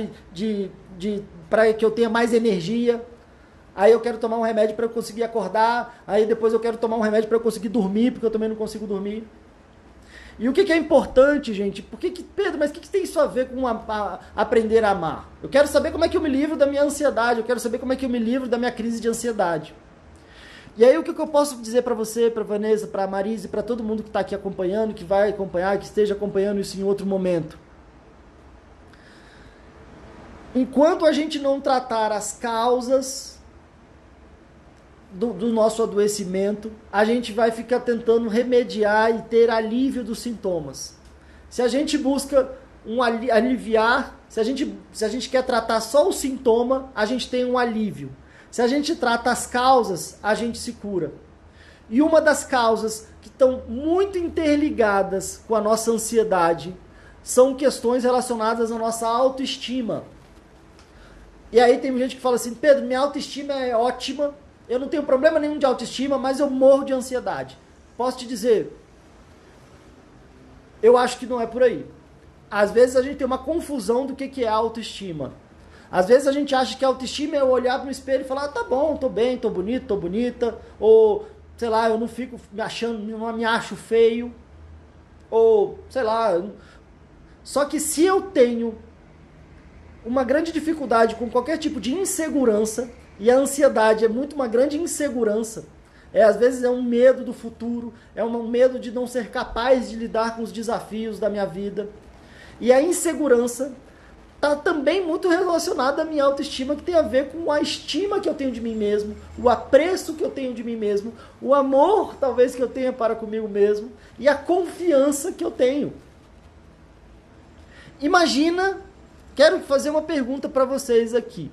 Speaker 1: para que eu tenha mais energia. Aí eu quero tomar um remédio para eu conseguir acordar. Aí depois eu quero tomar um remédio para eu conseguir dormir, porque eu também não consigo dormir. E o que é importante, gente? Pedro, mas o que tem isso a ver com aprender a amar? Eu quero saber como é que eu me livro da minha ansiedade, eu quero saber como é que eu me livro da minha crise de ansiedade. E aí o que eu posso dizer para você, para Vanessa, para Marise, para todo mundo que está aqui acompanhando, que vai acompanhar, que esteja acompanhando isso em outro momento? Enquanto a gente não tratar as causas do nosso adoecimento, a gente vai ficar tentando remediar e ter alívio dos sintomas. Se a gente busca aliviar, se a gente quer tratar só o sintoma, a gente tem um alívio. Se a gente trata as causas, a gente se cura. E uma das causas que estão muito interligadas com a nossa ansiedade são questões relacionadas à nossa autoestima. E aí tem gente que fala assim, Pedro, minha autoestima é ótima, eu não tenho problema nenhum de autoestima, mas eu morro de ansiedade. Posso te dizer, eu acho que não é por aí. Às vezes a gente tem uma confusão do que é autoestima. Às vezes a gente acha que autoestima é eu olhar no espelho e falar, tá bom, tô bem, tô bonito, tô bonita, ou, sei lá, eu não fico me achando, não me acho feio, ou, sei lá. Só que se eu tenho uma grande dificuldade com qualquer tipo de insegurança, e a ansiedade é muito uma grande insegurança, às vezes é um medo do futuro, é um medo de não ser capaz de lidar com os desafios da minha vida. E a insegurança está também muito relacionada à minha autoestima, que tem a ver com a estima que eu tenho de mim mesmo, o apreço que eu tenho de mim mesmo, o amor talvez que eu tenha para comigo mesmo e a confiança que eu tenho. Imagina, quero fazer uma pergunta para vocês aqui.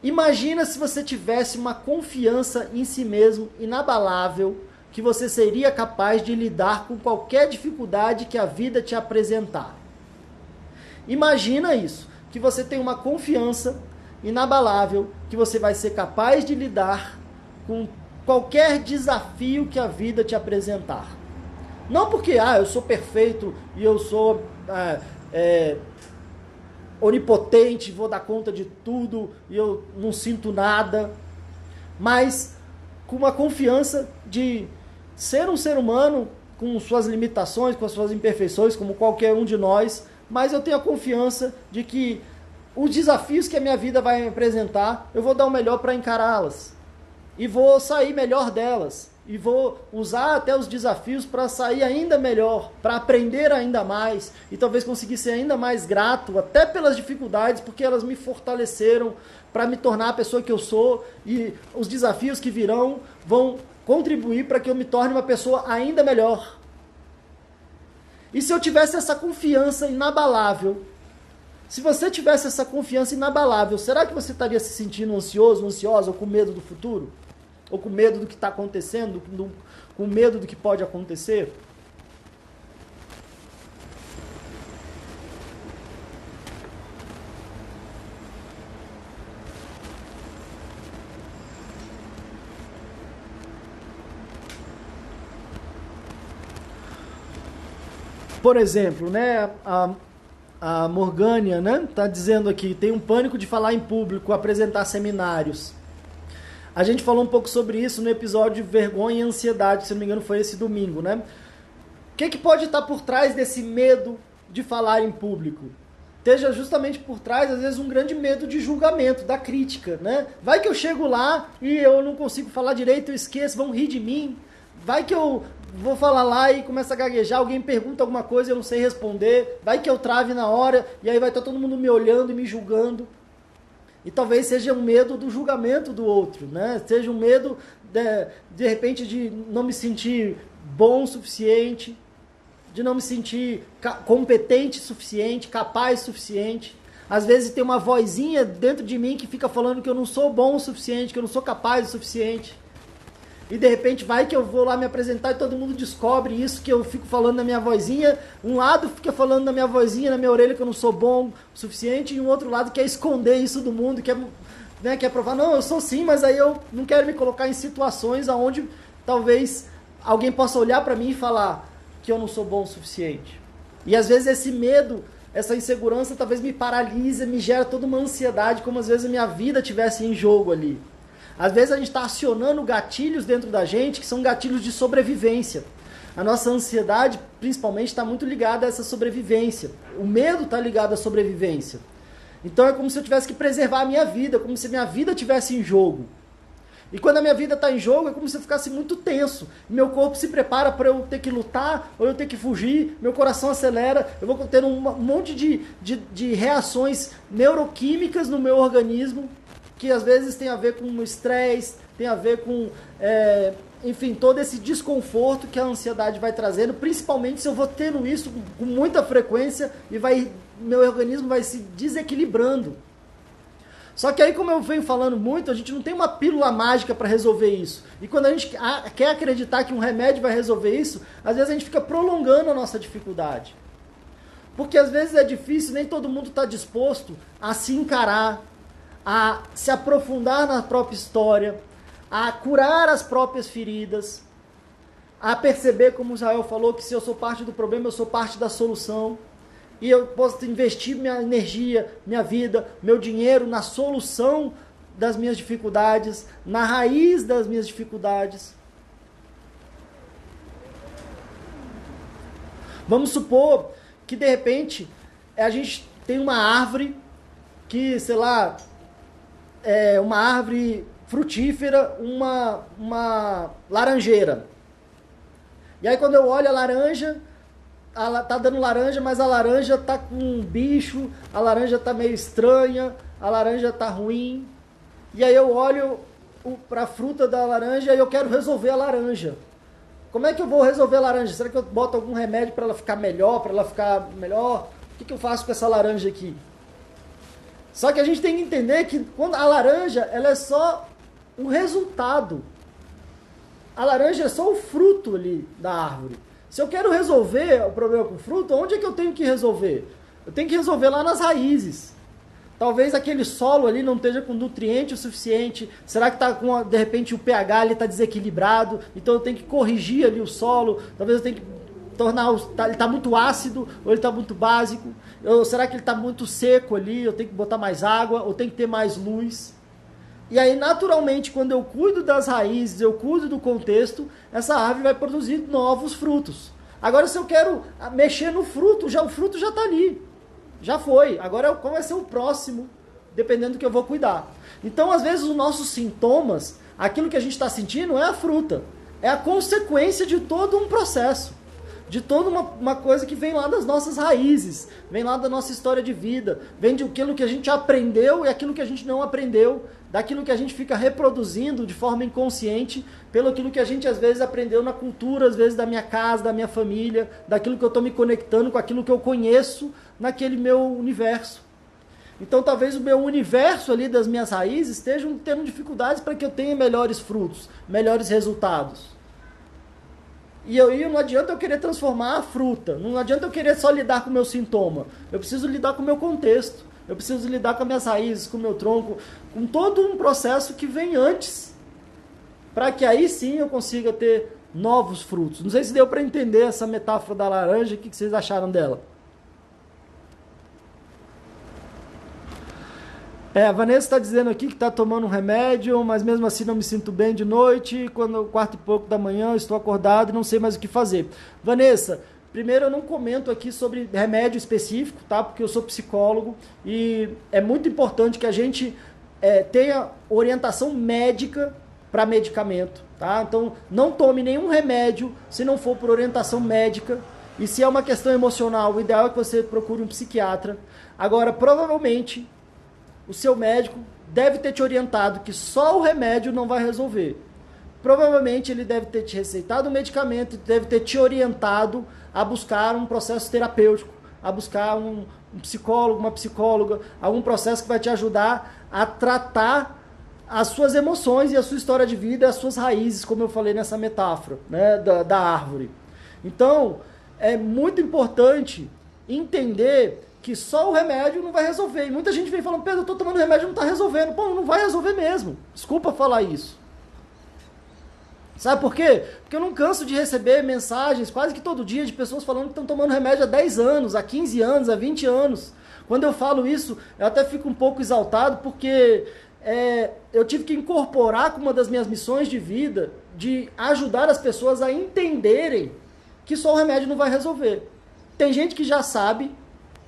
Speaker 1: Imagina se você tivesse uma confiança em si mesmo inabalável, que você seria capaz de lidar com qualquer dificuldade que a vida te apresentar. Imagina isso, que você tem uma confiança inabalável, que você vai ser capaz de lidar com qualquer desafio que a vida te apresentar. Não porque, eu sou perfeito e eu sou onipotente, vou dar conta de tudo e eu não sinto nada, mas com uma confiança de ser um ser humano com suas limitações, com as suas imperfeições, como qualquer um de nós, mas eu tenho a confiança de que os desafios que a minha vida vai me apresentar, eu vou dar o melhor para encará-las e vou sair melhor delas. E vou usar até os desafios para sair ainda melhor, para aprender ainda mais e talvez conseguir ser ainda mais grato, até pelas dificuldades, porque elas me fortaleceram para me tornar a pessoa que eu sou e os desafios que virão vão contribuir para que eu me torne uma pessoa ainda melhor. E se eu tivesse essa confiança inabalável, se você tivesse essa confiança inabalável, será que você estaria se sentindo ansioso, ansiosa ou com medo do futuro? Ou com medo do que está acontecendo, com medo do que pode acontecer? Por exemplo, né, a Morgânia, né, tá dizendo aqui, tem um pânico de falar em público, apresentar seminários. A gente falou um pouco sobre isso no episódio de vergonha e ansiedade, se não me engano foi esse domingo, né? O que pode estar por trás desse medo de falar em público? Esteja justamente por trás, às vezes, um grande medo de julgamento, da crítica, né? Vai que eu chego lá e eu não consigo falar direito, eu esqueço, vão rir de mim. Vai que eu vou falar lá e começa a gaguejar, alguém pergunta alguma coisa e eu não sei responder. Vai que eu trave na hora e aí vai estar todo mundo me olhando e me julgando. E talvez seja um medo do julgamento do outro, né? Seja um medo, de repente, de não me sentir bom o suficiente, de não me sentir competente o suficiente, capaz o suficiente. Às vezes tem uma vozinha dentro de mim que fica falando que eu não sou bom o suficiente, que eu não sou capaz o suficiente. e de repente vai que eu vou lá me apresentar e todo mundo descobre isso, que eu fico falando na minha vozinha, um lado fica falando na minha vozinha, na minha orelha que eu não sou bom o suficiente, e um outro lado quer esconder isso do mundo, quer provar, não, eu sou sim, mas aí eu não quero me colocar em situações onde talvez alguém possa olhar para mim e falar que eu não sou bom o suficiente. E às vezes esse medo, essa insegurança talvez me paralisa, me gera toda uma ansiedade, como às vezes a minha vida estivesse em jogo ali. Às vezes a gente está acionando gatilhos dentro da gente que são gatilhos de sobrevivência. A nossa ansiedade, principalmente, está muito ligada a essa sobrevivência. O medo está ligado à sobrevivência. Então é como se eu tivesse que preservar a minha vida, como se a minha vida estivesse em jogo. E quando a minha vida está em jogo, é como se eu ficasse muito tenso. Meu corpo se prepara para eu ter que lutar, ou eu ter que fugir, meu coração acelera, eu vou tendo um monte de reações neuroquímicas no meu organismo, que às vezes tem a ver com o estresse, tem a ver com, enfim, todo esse desconforto que a ansiedade vai trazendo, principalmente se eu vou tendo isso com muita frequência e meu organismo vai se desequilibrando. Só que aí, como eu venho falando muito, a gente não tem uma pílula mágica para resolver isso. E quando a gente quer acreditar que um remédio vai resolver isso, às vezes a gente fica prolongando a nossa dificuldade. Porque às vezes é difícil, nem todo mundo está disposto a se encarar, a se aprofundar na própria história, a curar as próprias feridas, a perceber, como Israel falou, que se eu sou parte do problema, eu sou parte da solução. E eu posso investir minha energia, minha vida, meu dinheiro na solução das minhas dificuldades, na raiz das minhas dificuldades. Vamos supor que, de repente, a gente tem uma árvore que, sei lá, é uma árvore frutífera, uma laranjeira. E aí, quando eu olho a laranja, ela tá dando laranja, mas a laranja tá com um bicho, a laranja tá meio estranha, a laranja tá ruim. E aí eu olho para a fruta da laranja e eu quero resolver a laranja. Como é que eu vou resolver a laranja? Será que eu boto algum remédio para ela ficar melhor, O que eu faço com essa laranja aqui? Só que a gente tem que entender que quando a laranja, ela é só um resultado. A laranja é só o fruto ali da árvore. Se eu quero resolver o problema com o fruto, onde é que eu tenho que resolver? Eu tenho que resolver lá nas raízes. Talvez aquele solo ali não esteja com nutriente o suficiente. Será que de repente o pH está desequilibrado? Então eu tenho que corrigir ali o solo. Talvez eu tenha que tornar... Ele está muito ácido ou ele está muito básico. Será que ele está muito seco ali? Eu tenho que botar mais água ou tenho que ter mais luz? E aí, naturalmente, quando eu cuido das raízes, eu cuido do contexto, essa árvore vai produzir novos frutos. Agora, se eu quero mexer no fruto, o fruto já está ali. Já foi. Agora, qual vai ser o próximo, dependendo do que eu vou cuidar. Então, às vezes, os nossos sintomas, aquilo que a gente está sentindo, não é a fruta. É a consequência de todo um processo. De toda uma coisa que vem lá das nossas raízes, vem lá da nossa história de vida, vem de aquilo que a gente aprendeu e aquilo que a gente não aprendeu, daquilo que a gente fica reproduzindo de forma inconsciente, pelo aquilo que a gente às vezes aprendeu na cultura, às vezes da minha casa, da minha família, daquilo que eu estou me conectando com aquilo que eu conheço naquele meu universo. Então talvez o meu universo ali das minhas raízes estejam tendo dificuldades para que eu tenha melhores frutos, melhores resultados. E não adianta eu querer transformar a fruta, não adianta eu querer só lidar com o meu sintoma. Eu preciso lidar com o meu contexto, eu preciso lidar com as minhas raízes, com o meu tronco, com todo um processo que vem antes, para que aí sim eu consiga ter novos frutos. Não sei se deu para entender essa metáfora da laranja, o que vocês acharam dela? A Vanessa está dizendo aqui que está tomando um remédio, mas mesmo assim não me sinto bem de noite. Quando 4:30 da manhã estou acordado e não sei mais o que fazer. Vanessa, primeiro eu não comento aqui sobre remédio específico, tá? Porque eu sou psicólogo e é muito importante que a gente tenha orientação médica para medicamento, tá? Então não tome nenhum remédio se não for por orientação médica. E se é uma questão emocional, o ideal é que você procure um psiquiatra. Agora, provavelmente o seu médico deve ter te orientado que só o remédio não vai resolver. Provavelmente ele deve ter te receitado o medicamento, deve ter te orientado a buscar um processo terapêutico, a buscar um psicólogo, uma psicóloga, algum processo que vai te ajudar a tratar as suas emoções e a sua história de vida, as suas raízes, como eu falei nessa metáfora, né, da árvore. Então, é muito importante entender que só o remédio não vai resolver. E muita gente vem falando, Pedro, eu estou tomando remédio e não está resolvendo. Pô, não vai resolver mesmo. Desculpa falar isso. Sabe por quê? Porque eu não canso de receber mensagens quase que todo dia de pessoas falando que estão tomando remédio há 10 anos, há 15 anos, há 20 anos. Quando eu falo isso, eu até fico um pouco exaltado porque eu tive que incorporar como uma das minhas missões de vida de ajudar as pessoas a entenderem que só o remédio não vai resolver. Tem gente que já sabe,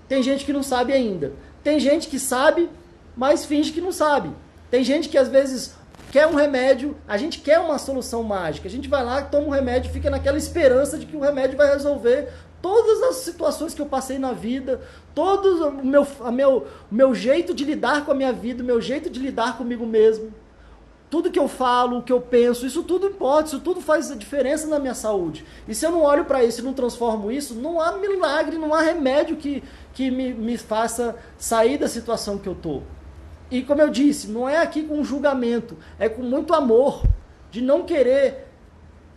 Speaker 1: tem gente que não sabe ainda. Tem gente que sabe, mas finge que não sabe. Tem gente que às vezes quer um remédio, a gente quer uma solução mágica. A gente vai lá, toma um remédio e fica naquela esperança de que o remédio vai resolver todas as situações que eu passei na vida, todo o meu jeito de lidar com a minha vida, o meu jeito de lidar comigo mesmo. Tudo que eu falo, o que eu penso, isso tudo importa, isso tudo faz diferença na minha saúde. E se eu não olho para isso e não transformo isso, não há milagre, não há remédio que me faça sair da situação que eu estou. E como eu disse, não é aqui com julgamento, é com muito amor, de não querer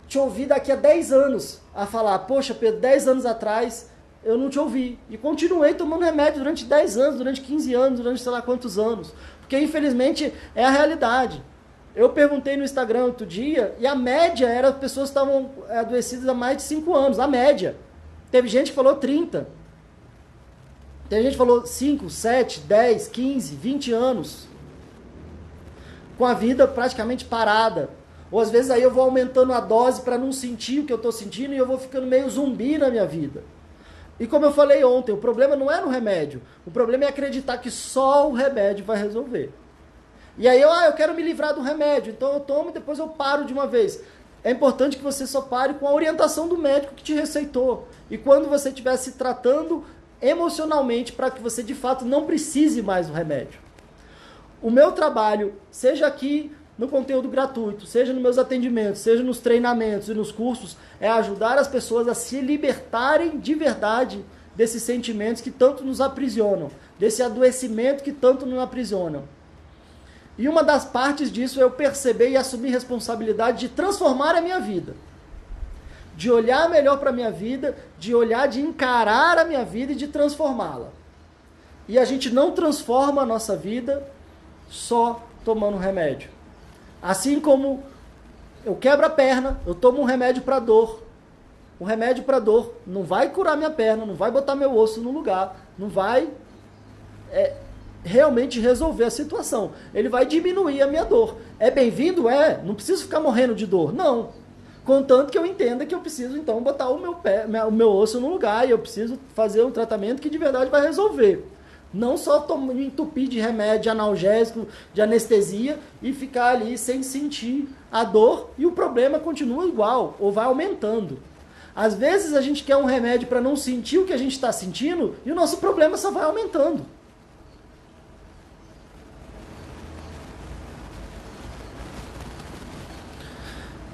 Speaker 1: te ouvir daqui a 10 anos a falar, poxa Pedro, 10 anos atrás eu não te ouvi. E continuei tomando remédio durante 10 anos, durante 15 anos, durante sei lá quantos anos. Porque infelizmente é a realidade. Eu perguntei no Instagram outro dia, e a média era as pessoas que estavam adoecidas há mais de 5 anos, a média. Teve gente que falou 30. Teve gente que falou 5, 7, 10, 15, 20 anos. Com a vida praticamente parada. Ou às vezes aí eu vou aumentando a dose para não sentir o que eu estou sentindo e eu vou ficando meio zumbi na minha vida. E como eu falei ontem, o problema não é no remédio. O problema é acreditar que só o remédio vai resolver. E aí eu quero me livrar do remédio, então eu tomo e depois eu paro de uma vez. É importante que você só pare com a orientação do médico que te receitou. E quando você estiver se tratando emocionalmente para que você de fato não precise mais do remédio. O meu trabalho, seja aqui no conteúdo gratuito, seja nos meus atendimentos, seja nos treinamentos e nos cursos, é ajudar as pessoas a se libertarem de verdade desses sentimentos que tanto nos aprisionam, desse adoecimento que tanto nos aprisionam. E uma das partes disso é eu perceber e assumir responsabilidade de transformar a minha vida. De olhar melhor para a minha vida, de encarar a minha vida e de transformá-la. E a gente não transforma a nossa vida só tomando remédio. Assim como eu quebro a perna, eu tomo um remédio para dor. O remédio para dor não vai curar minha perna, não vai botar meu osso no lugar, não vai realmente resolver a situação. Ele vai diminuir a minha dor. É bem-vindo? Não preciso ficar morrendo de dor. Não. Contanto que eu entenda que eu preciso, então, botar o meu osso no lugar e eu preciso fazer um tratamento que de verdade vai resolver. Não só me entupir de remédio, de analgésico, de anestesia e ficar ali sem sentir a dor e o problema continua igual ou vai aumentando. Às vezes a gente quer um remédio para não sentir o que a gente está sentindo e o nosso problema só vai aumentando.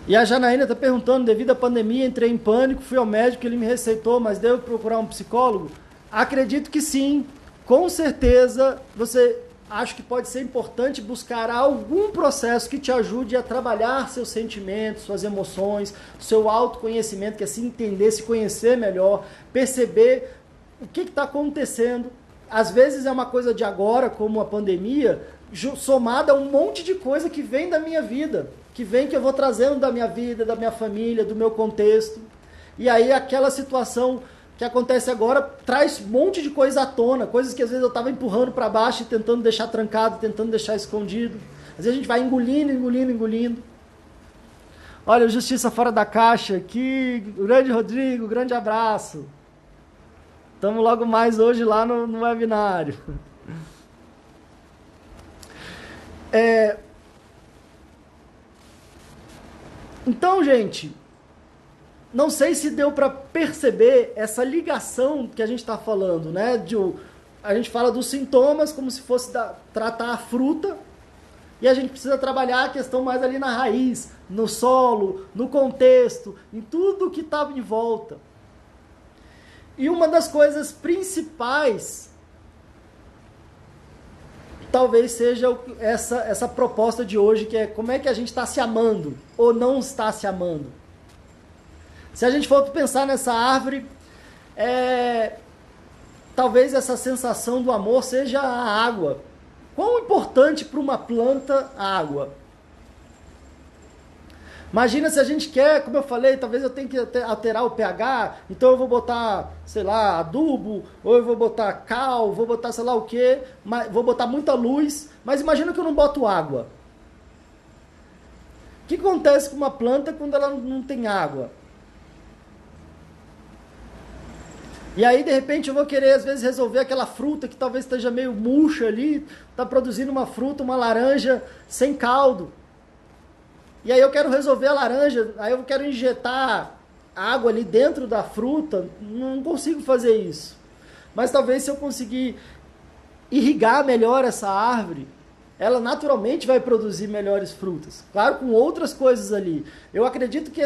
Speaker 1: E a Janaína está perguntando, devido à pandemia, entrei em pânico, fui ao médico, ele me receitou, mas devo procurar um psicólogo? Acredito que sim, com certeza acho que pode ser importante buscar algum processo que te ajude a trabalhar seus sentimentos, suas emoções, seu autoconhecimento, que é se entender, se conhecer melhor, perceber o que está acontecendo. Às vezes é uma coisa de agora, como a pandemia, somada a um monte de coisa que vem da minha vida, que eu vou trazendo da minha vida, da minha família, do meu contexto. E aí aquela situação que acontece agora traz um monte de coisa à tona, coisas que às vezes eu estava empurrando para baixo e tentando deixar trancado, tentando deixar escondido. Às vezes a gente vai engolindo. Olha, o Justiça Fora da Caixa aqui, grande Rodrigo, grande abraço. Estamos logo mais hoje lá no webinário. Então, gente, não sei se deu para perceber essa ligação que a gente está falando, né? A gente fala dos sintomas como se fosse tratar a fruta e a gente precisa trabalhar a questão mais ali na raiz, no solo, no contexto, em tudo que está em volta. E uma das coisas principais talvez seja essa proposta de hoje, que é como é que a gente está se amando ou não está se amando. Se a gente for pensar nessa árvore, talvez essa sensação do amor seja a água. Quão importante para uma planta a água? Imagina se a gente quer, como eu falei, talvez eu tenha que alterar o pH, então eu vou botar, sei lá, adubo, ou eu vou botar cal, vou botar sei lá o quê, vou botar muita luz, mas imagina que eu não boto água. O que acontece com uma planta quando ela não tem água? E aí, de repente, eu vou querer, às vezes, resolver aquela fruta que talvez esteja meio murcha ali, está produzindo uma fruta, uma laranja sem caldo. E aí eu quero resolver a laranja, aí eu quero injetar água ali dentro da fruta, não consigo fazer isso. Mas talvez se eu conseguir irrigar melhor essa árvore, ela naturalmente vai produzir melhores frutas. Claro, com outras coisas ali. Eu acredito que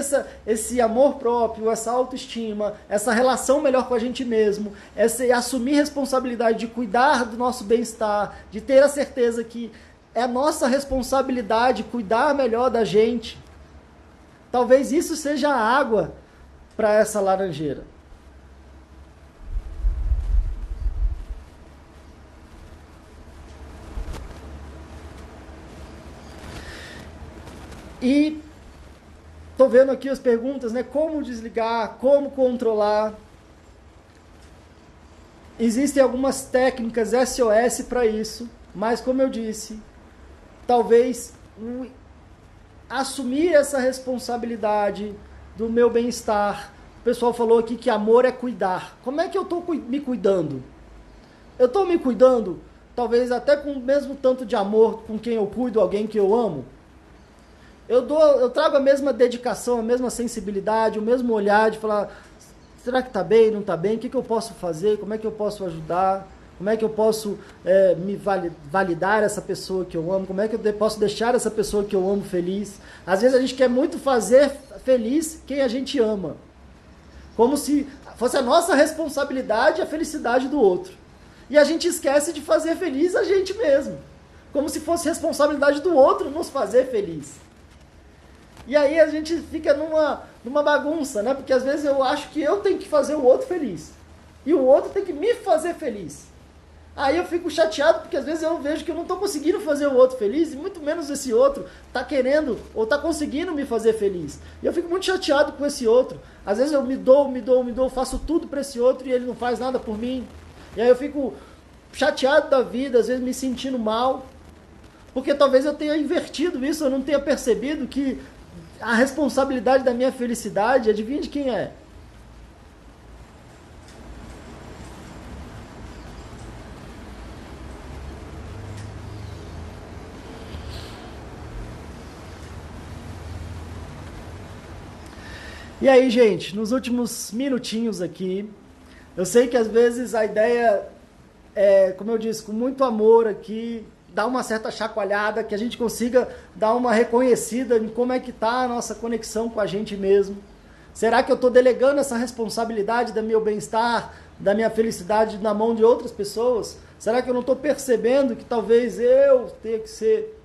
Speaker 1: esse amor próprio, essa autoestima, essa relação melhor com a gente mesmo, esse assumir responsabilidade de cuidar do nosso bem-estar, de ter a certeza que é nossa responsabilidade cuidar melhor da gente. Talvez isso seja a água para essa laranjeira. E estou vendo aqui as perguntas, né? Como desligar, como controlar. Existem algumas técnicas SOS para isso, mas como eu disse, talvez assumir essa responsabilidade do meu bem-estar. O pessoal falou aqui que amor é cuidar. Como é que eu estou me cuidando? Eu estou me cuidando, talvez até com o mesmo tanto de amor com quem eu cuido, alguém que eu amo. Eu trago a mesma dedicação, a mesma sensibilidade, o mesmo olhar de falar, será que está bem, não está bem? O que eu posso fazer? Como é que eu posso ajudar? Como é que eu posso me validar essa pessoa que eu amo? Como é que eu posso deixar essa pessoa que eu amo feliz? Às vezes a gente quer muito fazer feliz quem a gente ama. Como se fosse a nossa responsabilidade a felicidade do outro. E a gente esquece de fazer feliz a gente mesmo. Como se fosse responsabilidade do outro nos fazer feliz. E aí a gente fica numa bagunça, né? Porque às vezes eu acho que eu tenho que fazer o outro feliz. E o outro tem que me fazer feliz. Aí eu fico chateado porque às vezes eu vejo que eu não estou conseguindo fazer o outro feliz, e muito menos esse outro está querendo ou está conseguindo me fazer feliz. E eu fico muito chateado com esse outro. Às vezes eu me dou, faço tudo para esse outro e ele não faz nada por mim. E aí eu fico chateado da vida, às vezes me sentindo mal, porque talvez eu tenha invertido isso, eu não tenha percebido que a responsabilidade da minha felicidade, adivinha de quem é? E aí, gente, nos últimos minutinhos aqui, eu sei que às vezes a ideia é, como eu disse, com muito amor aqui, dar uma certa chacoalhada, que a gente consiga dar uma reconhecida em como é que está a nossa conexão com a gente mesmo. Será que eu estou delegando essa responsabilidade do meu bem-estar, da minha felicidade na mão de outras pessoas? Será que eu não estou percebendo que talvez eu tenha que ser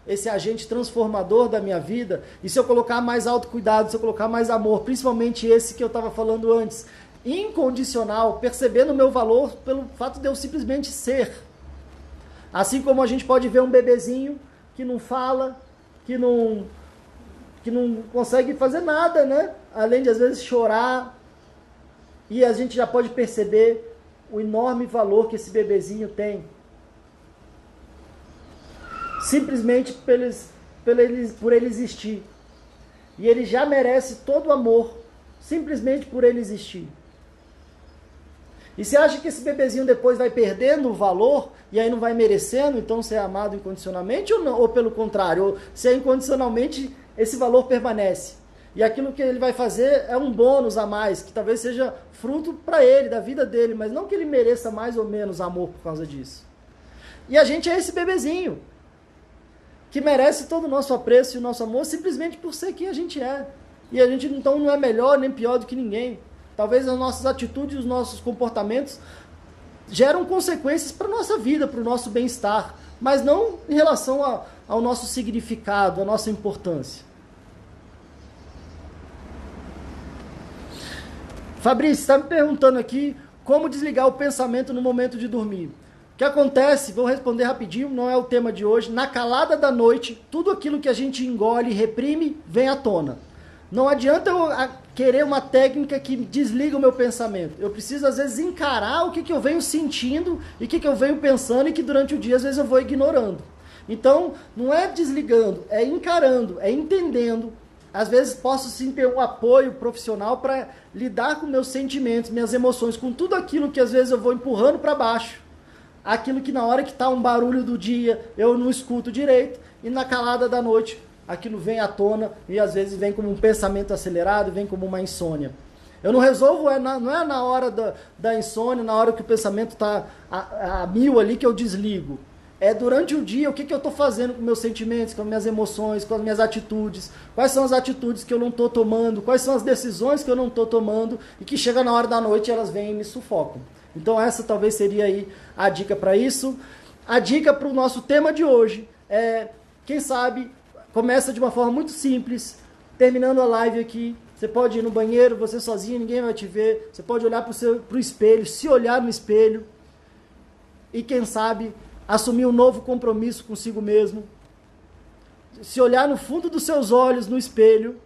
Speaker 1: esse agente transformador da minha vida? E se eu colocar mais autocuidado, se eu colocar mais amor, principalmente esse que eu estava falando antes, incondicional, percebendo o meu valor pelo fato de eu simplesmente ser. Assim como a gente pode ver um bebezinho que não fala, que não consegue fazer nada, né? Além de às vezes chorar, e a gente já pode perceber o enorme valor que esse bebezinho tem. Simplesmente por ele existir. E ele já merece todo o amor, simplesmente por ele existir. E você acha que esse bebezinho depois vai perdendo o valor e aí não vai merecendo, então, ser amado incondicionalmente ou não? Ou pelo contrário, ou se é incondicionalmente, esse valor permanece. E aquilo que ele vai fazer é um bônus a mais, que talvez seja fruto para ele, da vida dele, mas não que ele mereça mais ou menos amor por causa disso. E a gente é esse bebezinho, que merece todo o nosso apreço e o nosso amor simplesmente por ser quem a gente é. E a gente então não é melhor nem pior do que ninguém. Talvez as nossas atitudes, os nossos comportamentos geram consequências para a nossa vida, para o nosso bem-estar, mas não em relação ao nosso significado, à nossa importância. Fabrício, está me perguntando aqui como desligar o pensamento no momento de dormir. O que acontece, vou responder rapidinho, não é o tema de hoje, na calada da noite, tudo aquilo que a gente engole e reprime vem à tona. Não adianta eu querer uma técnica que desliga o meu pensamento. Eu preciso, às vezes, encarar o que eu venho sentindo e o que eu venho pensando e que durante o dia, às vezes, eu vou ignorando. Então, não é desligando, é encarando, é entendendo. Às vezes, posso sim ter um apoio profissional para lidar com meus sentimentos, minhas emoções, com tudo aquilo que, às vezes, eu vou empurrando para baixo. Aquilo que na hora que está um barulho do dia, eu não escuto direito. E na calada da noite, aquilo vem à tona e às vezes vem como um pensamento acelerado, vem como uma insônia. Eu não resolvo, não é na hora da insônia, na hora que o pensamento está a mil ali que eu desligo. É durante o dia, o que eu estou fazendo com meus sentimentos, com as minhas emoções, com as minhas atitudes. Quais são as atitudes que eu não estou tomando, quais são as decisões que eu não estou tomando e que chega na hora da noite e elas vêm e me sufocam. Então essa talvez seria aí a dica para isso. A dica para o nosso tema de hoje é, quem sabe, começa de uma forma muito simples, terminando a live aqui, você pode ir no banheiro, você sozinho, ninguém vai te ver, você pode olhar para o espelho, se olhar no espelho e quem sabe assumir um novo compromisso consigo mesmo, se olhar no fundo dos seus olhos no espelho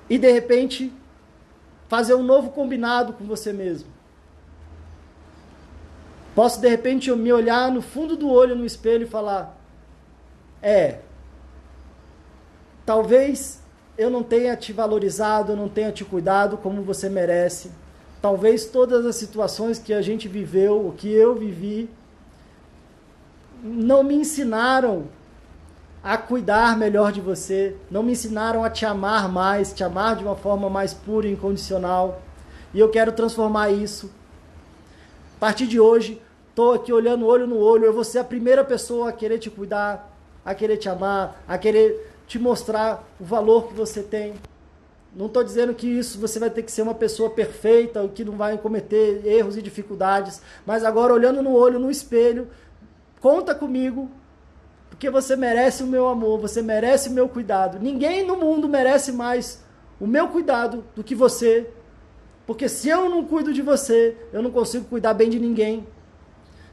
Speaker 1: e de repente fazer um novo combinado com você mesmo. Posso de repente me olhar no fundo do olho no espelho e falar: talvez eu não tenha te valorizado, eu não tenha te cuidado como você merece. Talvez todas as situações que a gente viveu, o que eu vivi, não me ensinaram a cuidar melhor de você, não me ensinaram a te amar mais, te amar de uma forma mais pura e incondicional. E eu quero transformar isso. A partir de hoje, estou aqui olhando olho no olho, eu vou ser a primeira pessoa a querer te cuidar, a querer te amar, a querer te mostrar o valor que você tem. Não estou dizendo que isso você vai ter que ser uma pessoa perfeita, que não vai cometer erros e dificuldades, mas agora olhando no olho, no espelho, conta comigo, porque você merece o meu amor, você merece o meu cuidado. Ninguém no mundo merece mais o meu cuidado do que você, porque se eu não cuido de você, eu não consigo cuidar bem de ninguém.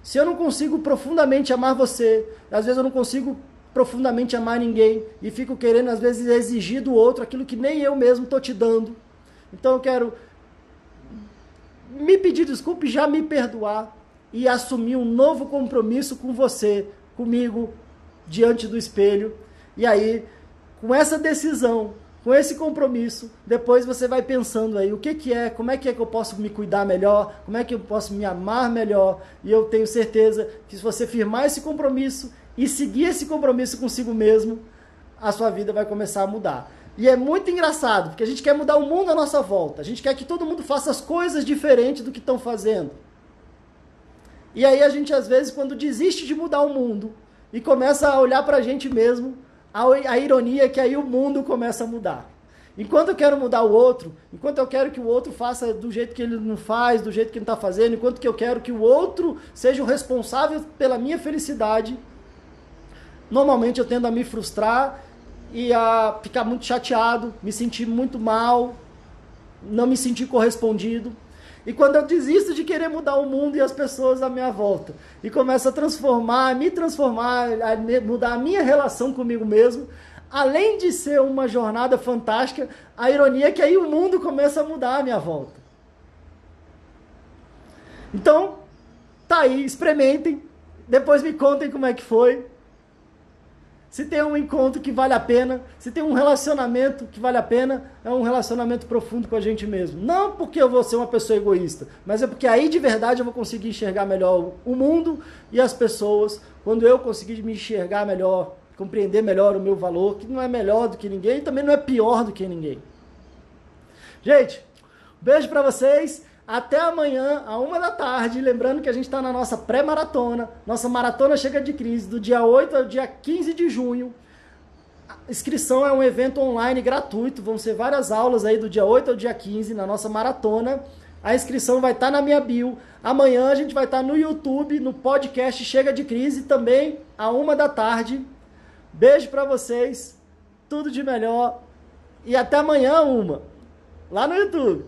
Speaker 1: Se eu não consigo profundamente amar você, às vezes eu não consigo profundamente amar ninguém e fico querendo às vezes exigir do outro aquilo que nem eu mesmo estou te dando. Então eu quero me pedir desculpa e já me perdoar e assumir um novo compromisso com você, comigo, diante do espelho. E aí, com essa decisão, com esse compromisso, depois você vai pensando aí o que é, como é que eu posso me cuidar melhor, como é que eu posso me amar melhor. E eu tenho certeza que se você firmar esse compromisso e seguir esse compromisso consigo mesmo, a sua vida vai começar a mudar. E é muito engraçado, porque a gente quer mudar o mundo à nossa volta. A gente quer que todo mundo faça as coisas diferentes do que estão fazendo. E aí a gente, às vezes, quando desiste de mudar o mundo e começa a olhar pra gente mesmo, a ironia é que aí o mundo começa a mudar. Enquanto eu quero mudar o outro, enquanto eu quero que o outro faça do jeito que ele não faz, do jeito que ele está fazendo, enquanto que eu quero que o outro seja o responsável pela minha felicidade, normalmente eu tendo a me frustrar e a ficar muito chateado, me sentir muito mal, não me sentir correspondido. E quando eu desisto de querer mudar o mundo e as pessoas à minha volta, e começo a me transformar, a mudar a minha relação comigo mesmo, além de ser uma jornada fantástica, a ironia é que aí o mundo começa a mudar à minha volta. Então, tá aí, experimentem, depois me contem como é que foi. Se tem um encontro que vale a pena, se tem um relacionamento que vale a pena, é um relacionamento profundo com a gente mesmo. Não porque eu vou ser uma pessoa egoísta, mas é porque aí de verdade eu vou conseguir enxergar melhor o mundo e as pessoas. Quando eu conseguir me enxergar melhor, compreender melhor o meu valor, que não é melhor do que ninguém e também não é pior do que ninguém. Gente, beijo pra vocês. Até amanhã, à 13h. Lembrando que a gente está na nossa pré-maratona. Nossa maratona chega de crise, do dia 8 ao dia 15 de junho. A inscrição é um evento online gratuito. Vão ser várias aulas aí do dia 8 ao dia 15 na nossa maratona. A inscrição vai estar na minha bio. Amanhã a gente vai estar no YouTube, no podcast Chega de Crise, também à 13h. Beijo pra vocês, tudo de melhor e até amanhã, lá no YouTube.